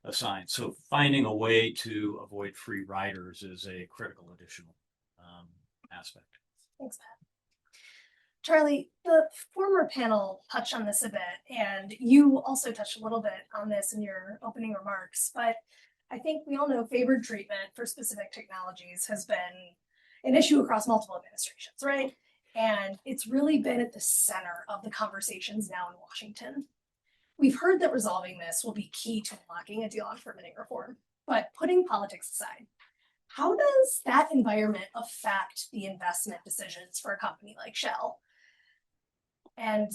assigned. So finding a way to avoid free riders is a critical additional aspect. Thanks, Pat. Charlie, the former panel touched on this a bit, and you also touched a little bit on this in your opening remarks, but I think we all know favored treatment for specific technologies has been an issue across multiple administrations, right? And it's really been at the center of the conversations now in Washington. We've heard that resolving this will be key to unlocking a deal on permitting reform, but putting politics aside, how does that environment affect the investment decisions for a company like Shell? And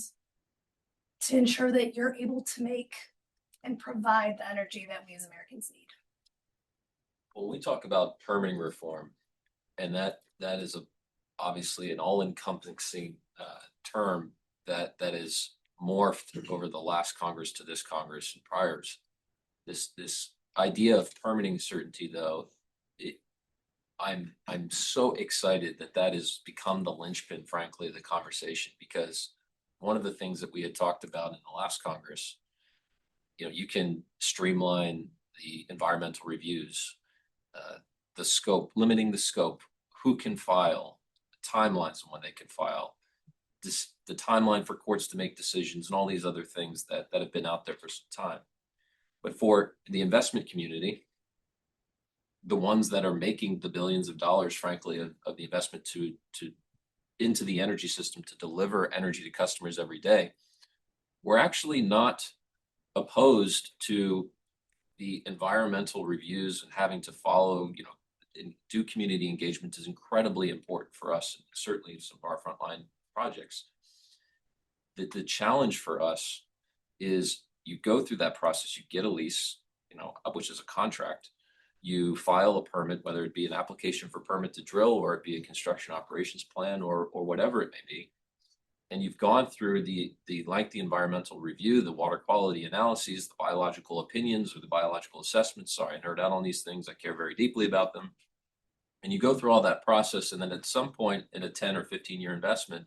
to ensure that you're able to make and provide the energy that we as Americans need. When we talk about permitting reform, and that is obviously an all-encompassing term that is morphed over the last Congress to this Congress and priors. This idea of permitting certainty, though, I'm so excited that has become the linchpin, frankly, of the conversation, because one of the things that we had talked about in the last Congress, you can streamline the environmental reviews, the scope, limiting the scope, who can file, timelines on when they can file, the timeline for courts to make decisions, and all these other things that have been out there for some time. But for the investment community, the ones that are making the billions of dollars, frankly, of the investment into the energy system to deliver energy to customers every day, we're actually not opposed to the environmental reviews and having to follow, and do community engagement is incredibly important for us, and certainly some of our frontline projects. The challenge for us is you go through that process, you get a lease, which is a contract, you file a permit, whether it be an application for permit to drill, or it be a construction operations plan, or whatever it may be. And you've gone through the lengthy environmental review, the water quality analyses, the biological opinions or the biological assessments. Sorry, I nerd out on these things. I care very deeply about them. And you go through all that process, and then at some point in a 10 or 15-year investment,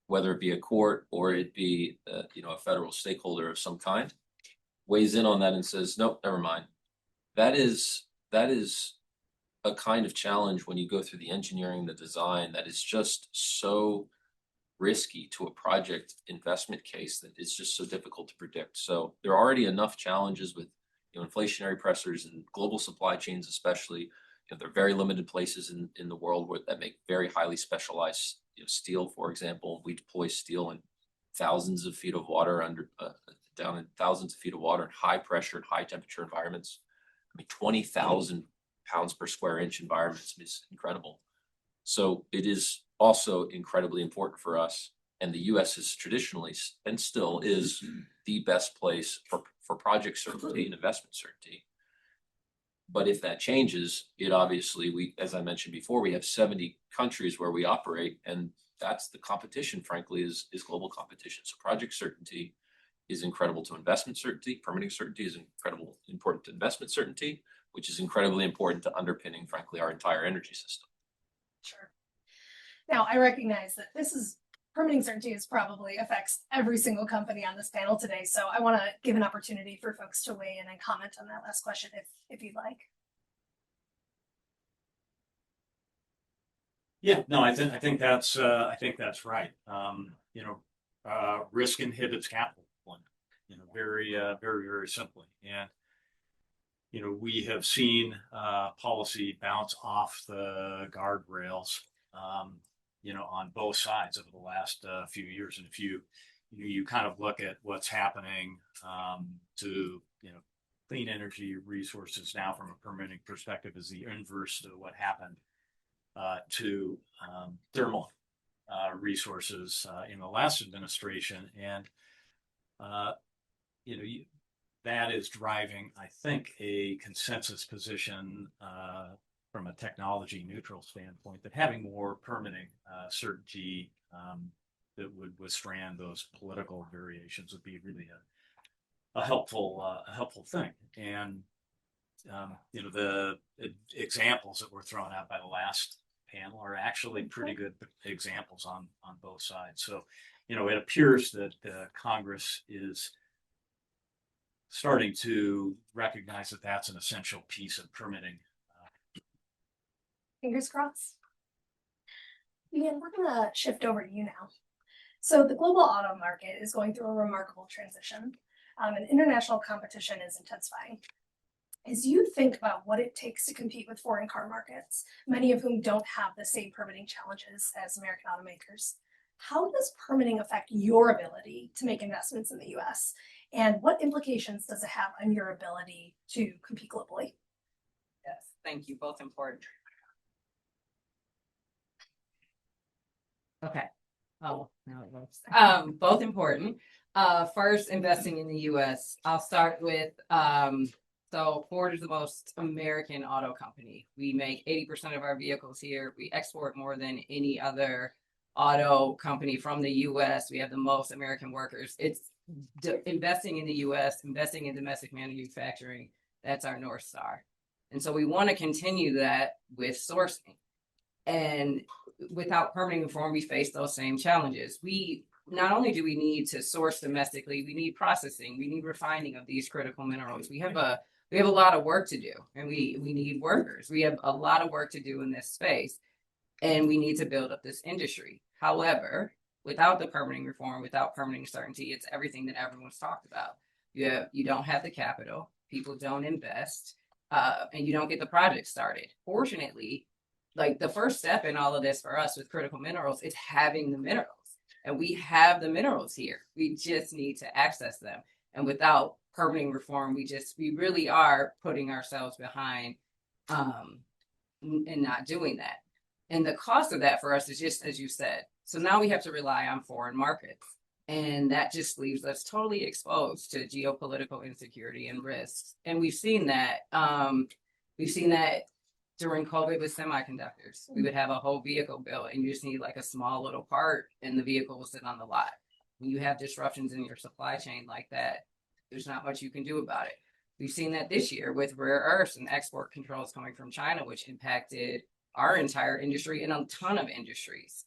whether it be a court or it be a federal stakeholder of some kind, weighs in on that and says, nope, never mind. That is a kind of challenge when you go through the engineering, the design, that is just so risky to a project investment case that it's just so difficult to predict. So there are already enough challenges with inflationary pressures and global supply chains, especially. There are very limited places in the world that make very highly specialized steel, for example. We deploy steel in thousands of feet of water down in thousands of feet of water in high pressure and high temperature environments. 20,000 pounds per square inch environments is incredible. So it is also incredibly important for us. And the U.S. is traditionally and still is the best place for project certainty and investment certainty. But if that changes, it obviously, as I mentioned before, we have 70 countries where we operate, and that's the competition, frankly, is global competition. So project certainty is incredible to investment certainty. Permitting certainty is important to investment certainty, which is incredibly important to underpinning, frankly, our entire energy system. Sure. Now, I recognize that permitting certainty probably affects every single company on this panel today. So I want to give an opportunity for folks to weigh in and comment on that last question if you'd like. Yeah, no, I think that's right. Risk inhibits capital deployment, very simply. And we have seen policy bounce off the guardrails on both sides over the last few years. And if you kind of look at what's happening to clean energy resources now from a permitting perspective is the inverse to what happened to thermal resources in the last administration. And that is driving, I think, a consensus position from a technology neutral standpoint, that having more permitting certainty that would withstand those political variations would be really a helpful thing. And the examples that were thrown out by the last panel are actually pretty good examples on both sides. So it appears that Congress is starting to recognize that that's an essential piece of permitting. Fingers crossed. Deanne, we're going to shift over to you now. So the global auto market is going through a remarkable transition, and international competition is intensifying. As you think about what it takes to compete with foreign car markets, many of whom don't have the same permitting challenges as American automakers, how does permitting affect your ability to make investments in the US? And what implications does it have on your ability to compete globally? Yes, thank you, both important. Okay. Oh, now it works. Both important. First, investing in the US. I'll start with, so Ford is the most American auto company. We make 80% of our vehicles here. We export more than any other auto company from the US. We have the most American workers. It's investing in the US, investing in domestic manufacturing. That's our North Star. And so we want to continue that with sourcing. And without permitting reform, we face those same challenges. We not only do we need to source domestically, we need processing, we need refining of these critical minerals. We have a lot of work to do, and we need workers. We have a lot of work to do in this space, and we need to build up this industry. However, without the permitting reform, without permitting certainty, it's everything that everyone's talked about. You don't have the capital, people don't invest, and you don't get the project started. Fortunately, like the first step in all of this for us with critical minerals is having the minerals. And we have the minerals here. We just need to access them. And without permitting reform, we really are putting ourselves behind and not doing that. And the cost of that for us is just as you said. So now we have to rely on foreign markets. And that just leaves us totally exposed to geopolitical insecurity and risks. And we've seen that. During COVID with semiconductors. We would have a whole vehicle built and you just need like a small little part and the vehicle will sit on the lot. When you have disruptions in your supply chain like that, there's not much you can do about it. We've seen that this year with rare earths and export controls coming from China, which impacted our entire industry and a ton of industries.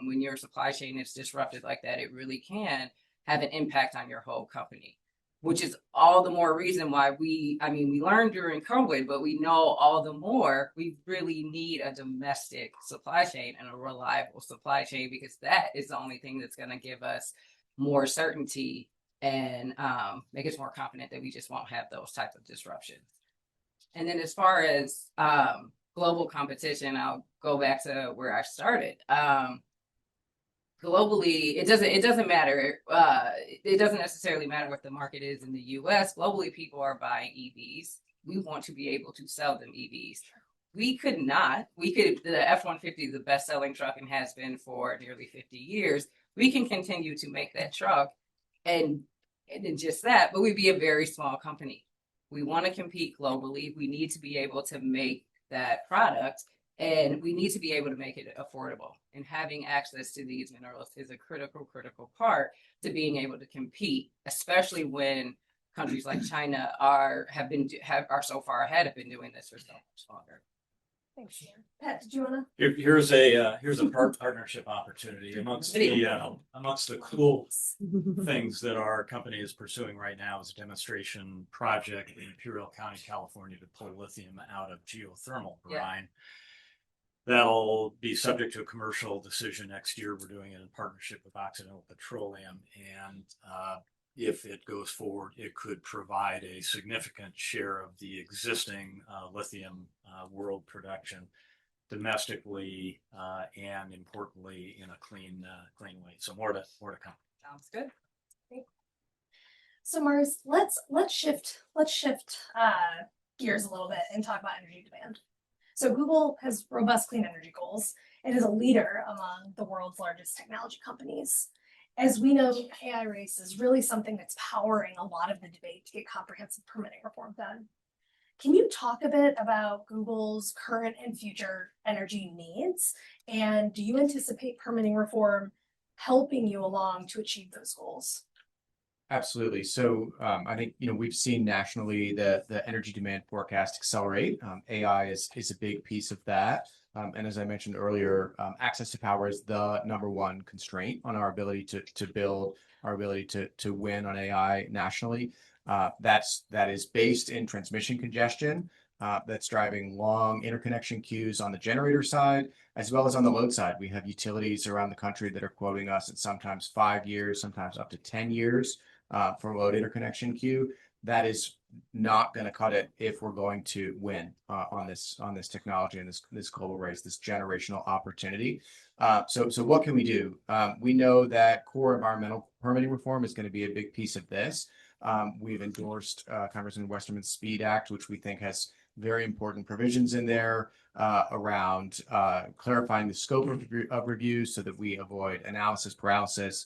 When your supply chain is disrupted like that, it really can have an impact on your whole company. Which is all the more reason why we learned during COVID, but we know all the more we really need a domestic supply chain and a reliable supply chain because that is the only thing that's going to give us more certainty and make us more confident that we just won't have those types of disruptions. And then as far as global competition, I'll go back to where I started. Globally, it doesn't matter. It doesn't necessarily matter what the market is in the US. Globally, people are buying EVs. We want to be able to sell them EVs. The F-150 is the best selling truck and has been for nearly 50 years. We can continue to make that truck and just that, but we'd be a very small company. We want to compete globally. We need to be able to make that product. And we need to be able to make it affordable. And having access to these minerals is a critical part to being able to compete, especially when countries like China are so far ahead, have been doing this for so much longer. Thanks, Deanne. Pat, did you want to? Here's a partnership opportunity amongst the cool things that our company is pursuing right now is a demonstration project in Imperial County, California, to pull lithium out of geothermal brine. That'll be subject to a commercial decision next year. We're doing it in partnership with Occidental Petroleum. And if it goes forward, it could provide a significant share of the existing lithium world production domestically and importantly in a clean way. So more to come. Sounds good. Great. So Mars, let's shift gears a little bit and talk about energy demand. So Google has robust clean energy goals and is a leader among the world's largest technology companies. As we know, the AI race is really something that's powering a lot of the debate to get comprehensive permitting reform done. Can you talk a bit about Google's current and future energy needs? And do you anticipate permitting reform helping you along to achieve those goals? Absolutely. So I think we've seen nationally the energy demand forecast accelerate. AI is a big piece of that. And as I mentioned earlier, access to power is the number one constraint on our ability to build, our ability to win on AI nationally. That is based in transmission congestion. That's driving long interconnection queues on the generator side, as well as on the load side. We have utilities around the country that are quoting us at sometimes 5 years, sometimes up to 10 years for load interconnection queue. that is not going to cut it if we're going to win on this technology and this global race, this generational opportunity. So what can we do? We know that core environmental permitting reform is going to be a big piece of this. We've endorsed Congressman Westerman's SPEED Act, which we think has very important provisions in there around clarifying the scope of review so that we avoid analysis paralysis,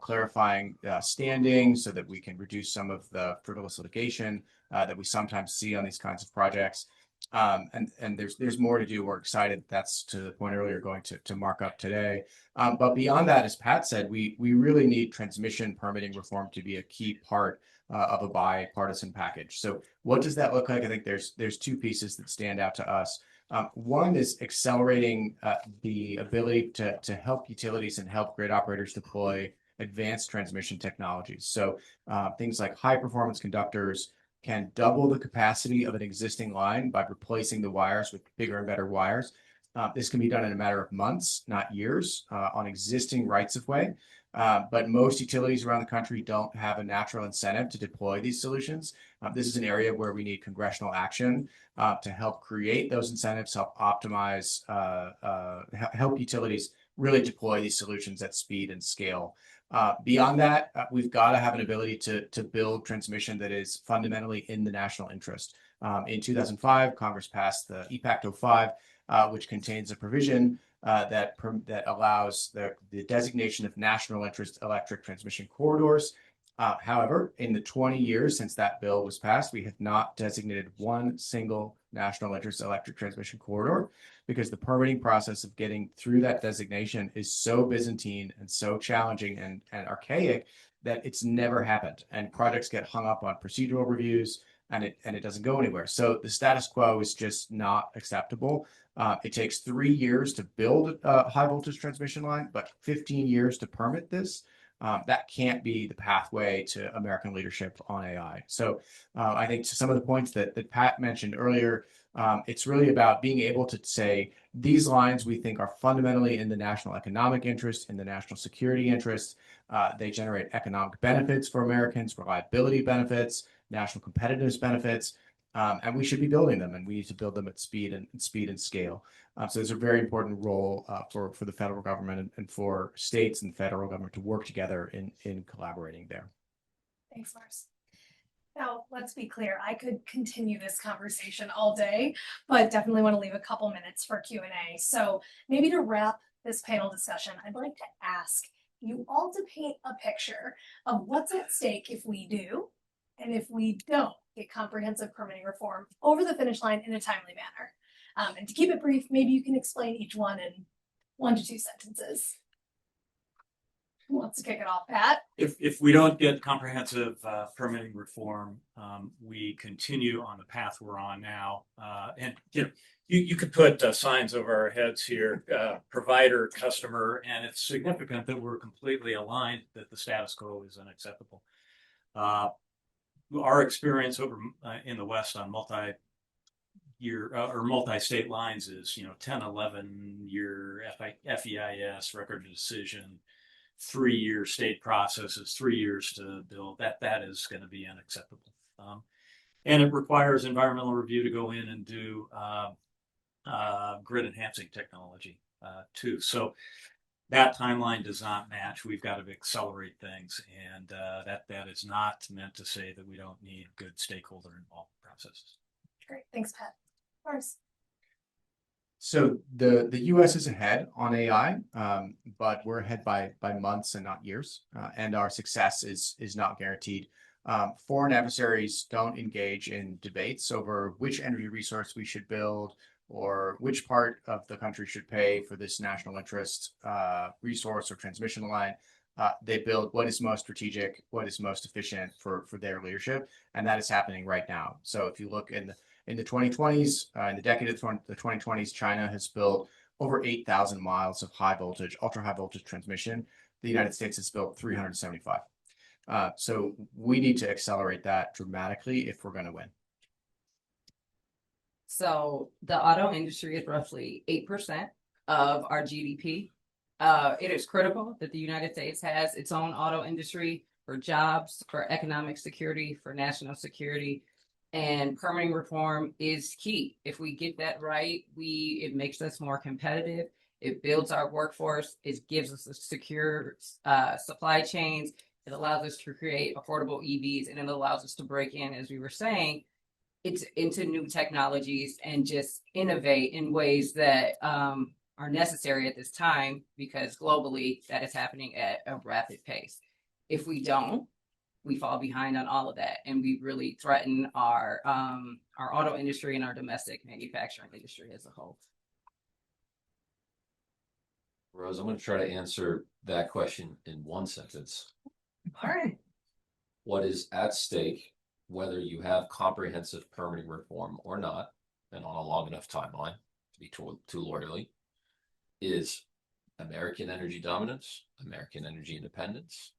clarifying standing so that we can reduce some of the frivolous litigation that we sometimes see on these kinds of projects. And there's more to do. We're excited. That's to the point earlier going to mark up today. But beyond that, as Pat said, we really need transmission permitting reform to be a key part of a bipartisan package. So what does that look like? I think there's two pieces that stand out to us. One is accelerating the ability to help utilities and help grid operators deploy advanced transmission technologies. So things like high performance conductors can double the capacity of an existing line by replacing the wires with bigger and better wires. This can be done in a matter of months, not years, on existing rights of way. But most utilities around the country don't have a natural incentive to deploy these solutions. This is an area where we need congressional action to help create those incentives, help optimize, help utilities really deploy these solutions at speed and scale. Beyond that, we've got to have an ability to build transmission that is fundamentally in the national interest. In 2005, Congress passed the EPACT 05, which contains a provision that allows the designation of national interest electric transmission corridors. However, in the 20 years since that bill was passed, we have not designated one single national interest electric transmission corridor because the permitting process of getting through that designation is so Byzantine and so challenging and archaic that it's never happened. And projects get hung up on procedural reviews and it doesn't go anywhere. So the status quo is just not acceptable. It takes 3 years to build a high voltage transmission line, but 15 years to permit this. That can't be the pathway to American leadership on AI. So I think to some of the points that Pat mentioned earlier, it's really about being able to say these lines we think are fundamentally in the national economic interest, in the national security interest. They generate economic benefits for Americans, reliability benefits, national competitiveness benefits, and we should be building them, and we need to build them at speed and scale. So there's a very important role for the federal government and for states and federal government to work together in collaborating there. Thanks, Mars. Now, let's be clear, I could continue this conversation all day, but definitely want to leave a couple minutes for Q&A. So maybe to wrap this panel discussion, I'd like to ask you all to paint a picture of what's at stake if we do, and if we don't get comprehensive permitting reform over the finish line in a timely manner. And to keep it brief, maybe you can explain each one in 1 to 2 sentences. Who wants to kick it off, Pat? If we don't get comprehensive permitting reform, we continue on the path we're on now. And you could put signs over our heads here, provider, customer, and it's significant that we're completely aligned that the status quo is unacceptable. Our experience over in the West on multi-year or multi-state lines is 10, 11-year FEIS record of decision, 3-year state processes, 3 years to build. That is going to be unacceptable. And it requires environmental review to go in and do grid enhancing technology too. So that timeline does not match. We've got to accelerate things, and that is not meant to say that we don't need good stakeholder involved processes. Great, thanks, Pat. Mars. So the U.S. is ahead on AI, but we're ahead by months and not years, and our success is not guaranteed. Foreign adversaries don't engage in debates over which energy resource we should build or which part of the country should pay for this national interest resource or transmission line. They build what is most strategic, what is most efficient for their leadership, and that is happening right now. So if you look in the 2020s, in the decade of the 2020s, China has built over 8,000 miles of high voltage, ultra high voltage transmission. The United States has built 375. So we need to accelerate that dramatically if we're going to win. So the auto industry is roughly 8% of our GDP. It is critical that the United States has its own auto industry for jobs, for economic security, for national security. And permitting reform is key. If we get that right, it makes us more competitive. It builds our workforce. It gives us a secure supply chains. It allows us to create affordable EVs, and it allows us to break in, as we were saying, it's into new technologies and just innovate in ways that are necessary at this time, because globally that is happening at a rapid pace. If we don't, we fall behind on all of that, and we really threaten our auto industry and our domestic manufacturing industry as a whole. Rose, I'm going to try to answer that question in one sentence. All right. What is at stake, whether you have comprehensive permitting reform or not, and on a long enough timeline to be too lawyerly, is American energy dominance, American energy independence,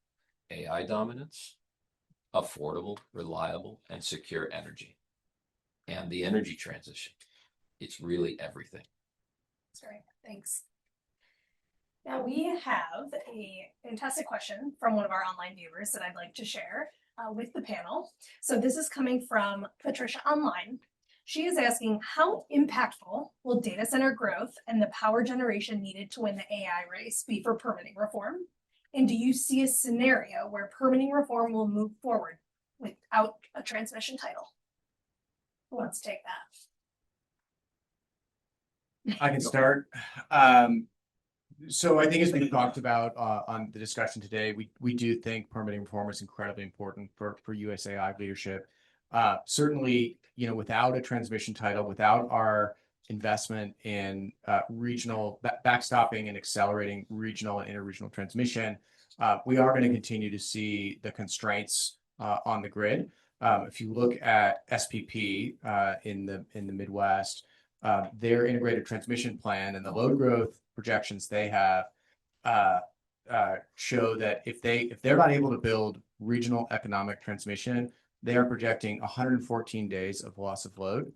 AI dominance, affordable, reliable, and secure energy, and the energy transition. It's really everything. Sorry, thanks. Now we have a fantastic question from one of our online viewers that I'd like to share with the panel. So this is coming from Patricia Online. She is asking, how impactful will data center growth and the power generation needed to win the AI race be for permitting reform? And do you see a scenario where permitting reform will move forward without a transmission title? Who wants to take that? I can start. So I think, as we talked about on the discussion today, we do think permitting reform is incredibly important for USAI leadership. Certainly, without a transmission title, without our investment in regional backstopping and accelerating regional and interregional transmission, we are going to continue to see the constraints on the grid. If you look at SPP in the Midwest, their integrated transmission plan and the load growth projections they have show that if they're not able to build regional economic transmission, they are projecting 114 days of loss of load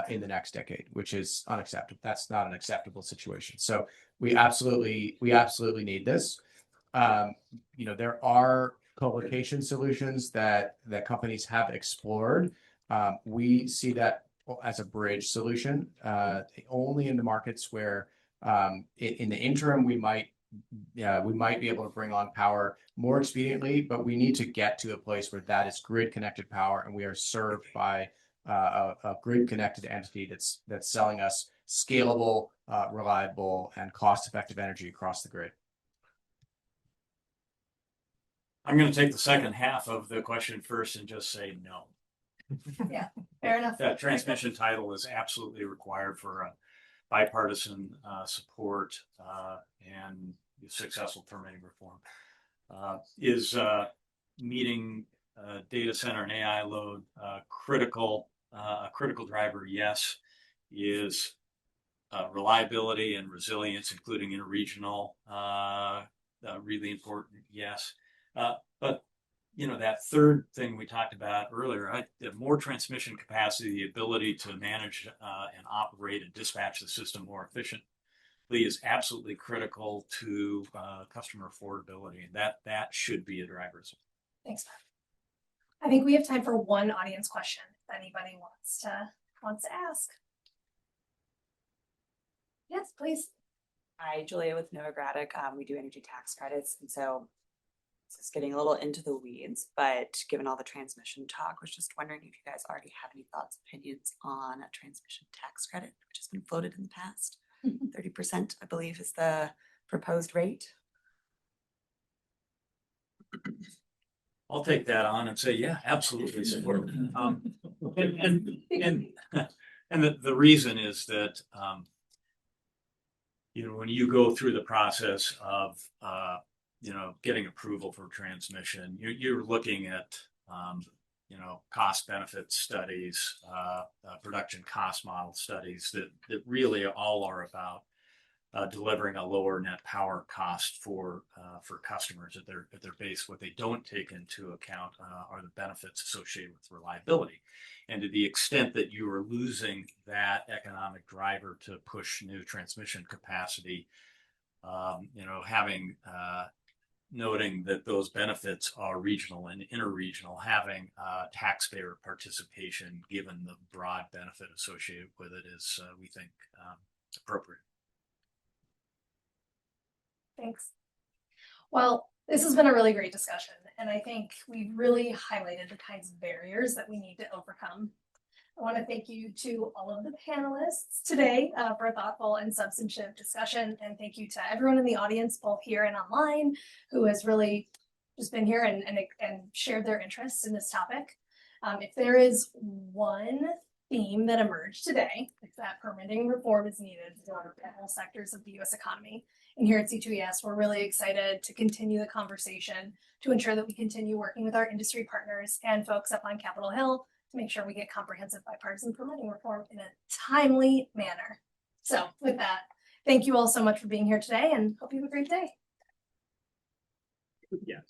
in the next decade, which is unacceptable. That's not an acceptable situation. So we absolutely need this. There are co-location solutions that companies have explored. We see that as a bridge solution, only in the markets where in the interim we might be able to bring on power more expediently, but we need to get to a place where that is grid connected power, and we are served by a grid connected entity that's selling us scalable, reliable, and cost effective energy across the grid. I'm going to take the second half of the question first and just say no. Yeah, fair enough. That transmission title is absolutely required for bipartisan support and successful permitting reform. Is meeting data center and AI load a critical driver? Yes. Is reliability and resilience, including interregional, really important? Yes. But that third thing we talked about earlier, the more transmission capacity, the ability to manage and operate and dispatch the system more efficiently is absolutely critical to customer affordability. And that should be a driver. Thanks, Mark. I think we have time for one audience question if anybody wants to ask. Yes, please. Hi, Julia with Novogradac. We do energy tax credits, and so this is getting a little into the weeds, but given all the transmission talk, I was just wondering if you guys already have any thoughts, opinions on a transmission tax credit, which has been floated in the past. 30%, I believe, is the proposed rate. I'll take that on and say, yeah, absolutely support. And the reason is that, when you go through the process of, getting approval for transmission, you're looking at, cost benefit studies, production cost model studies that really all are about delivering a lower net power cost for customers at their base. What they don't take into account are the benefits associated with reliability. And to the extent that you are losing that economic driver to push new transmission capacity, having noting that those benefits are regional and interregional, having taxpayer participation, given the broad benefit associated with it, is we think appropriate. Thanks. Well, this has been a really great discussion, and I think we've really highlighted the kinds of barriers that we need to overcome. I want to thank you to all of the panelists today for a thoughtful and substantive discussion, and thank you to everyone in the audience, both here and online, who has really just been here and shared their interest in this topic. If there is one theme that emerged today, it's that permitting reform is needed for all sectors of the U.S. economy. And here at C2ES, we're really excited to continue the conversation to ensure that we continue working with our industry partners and folks up on Capitol Hill to make sure we get comprehensive bipartisan permitting reform in a timely manner. So with that, thank you all so much for being here today and hope you have a great day. Yes.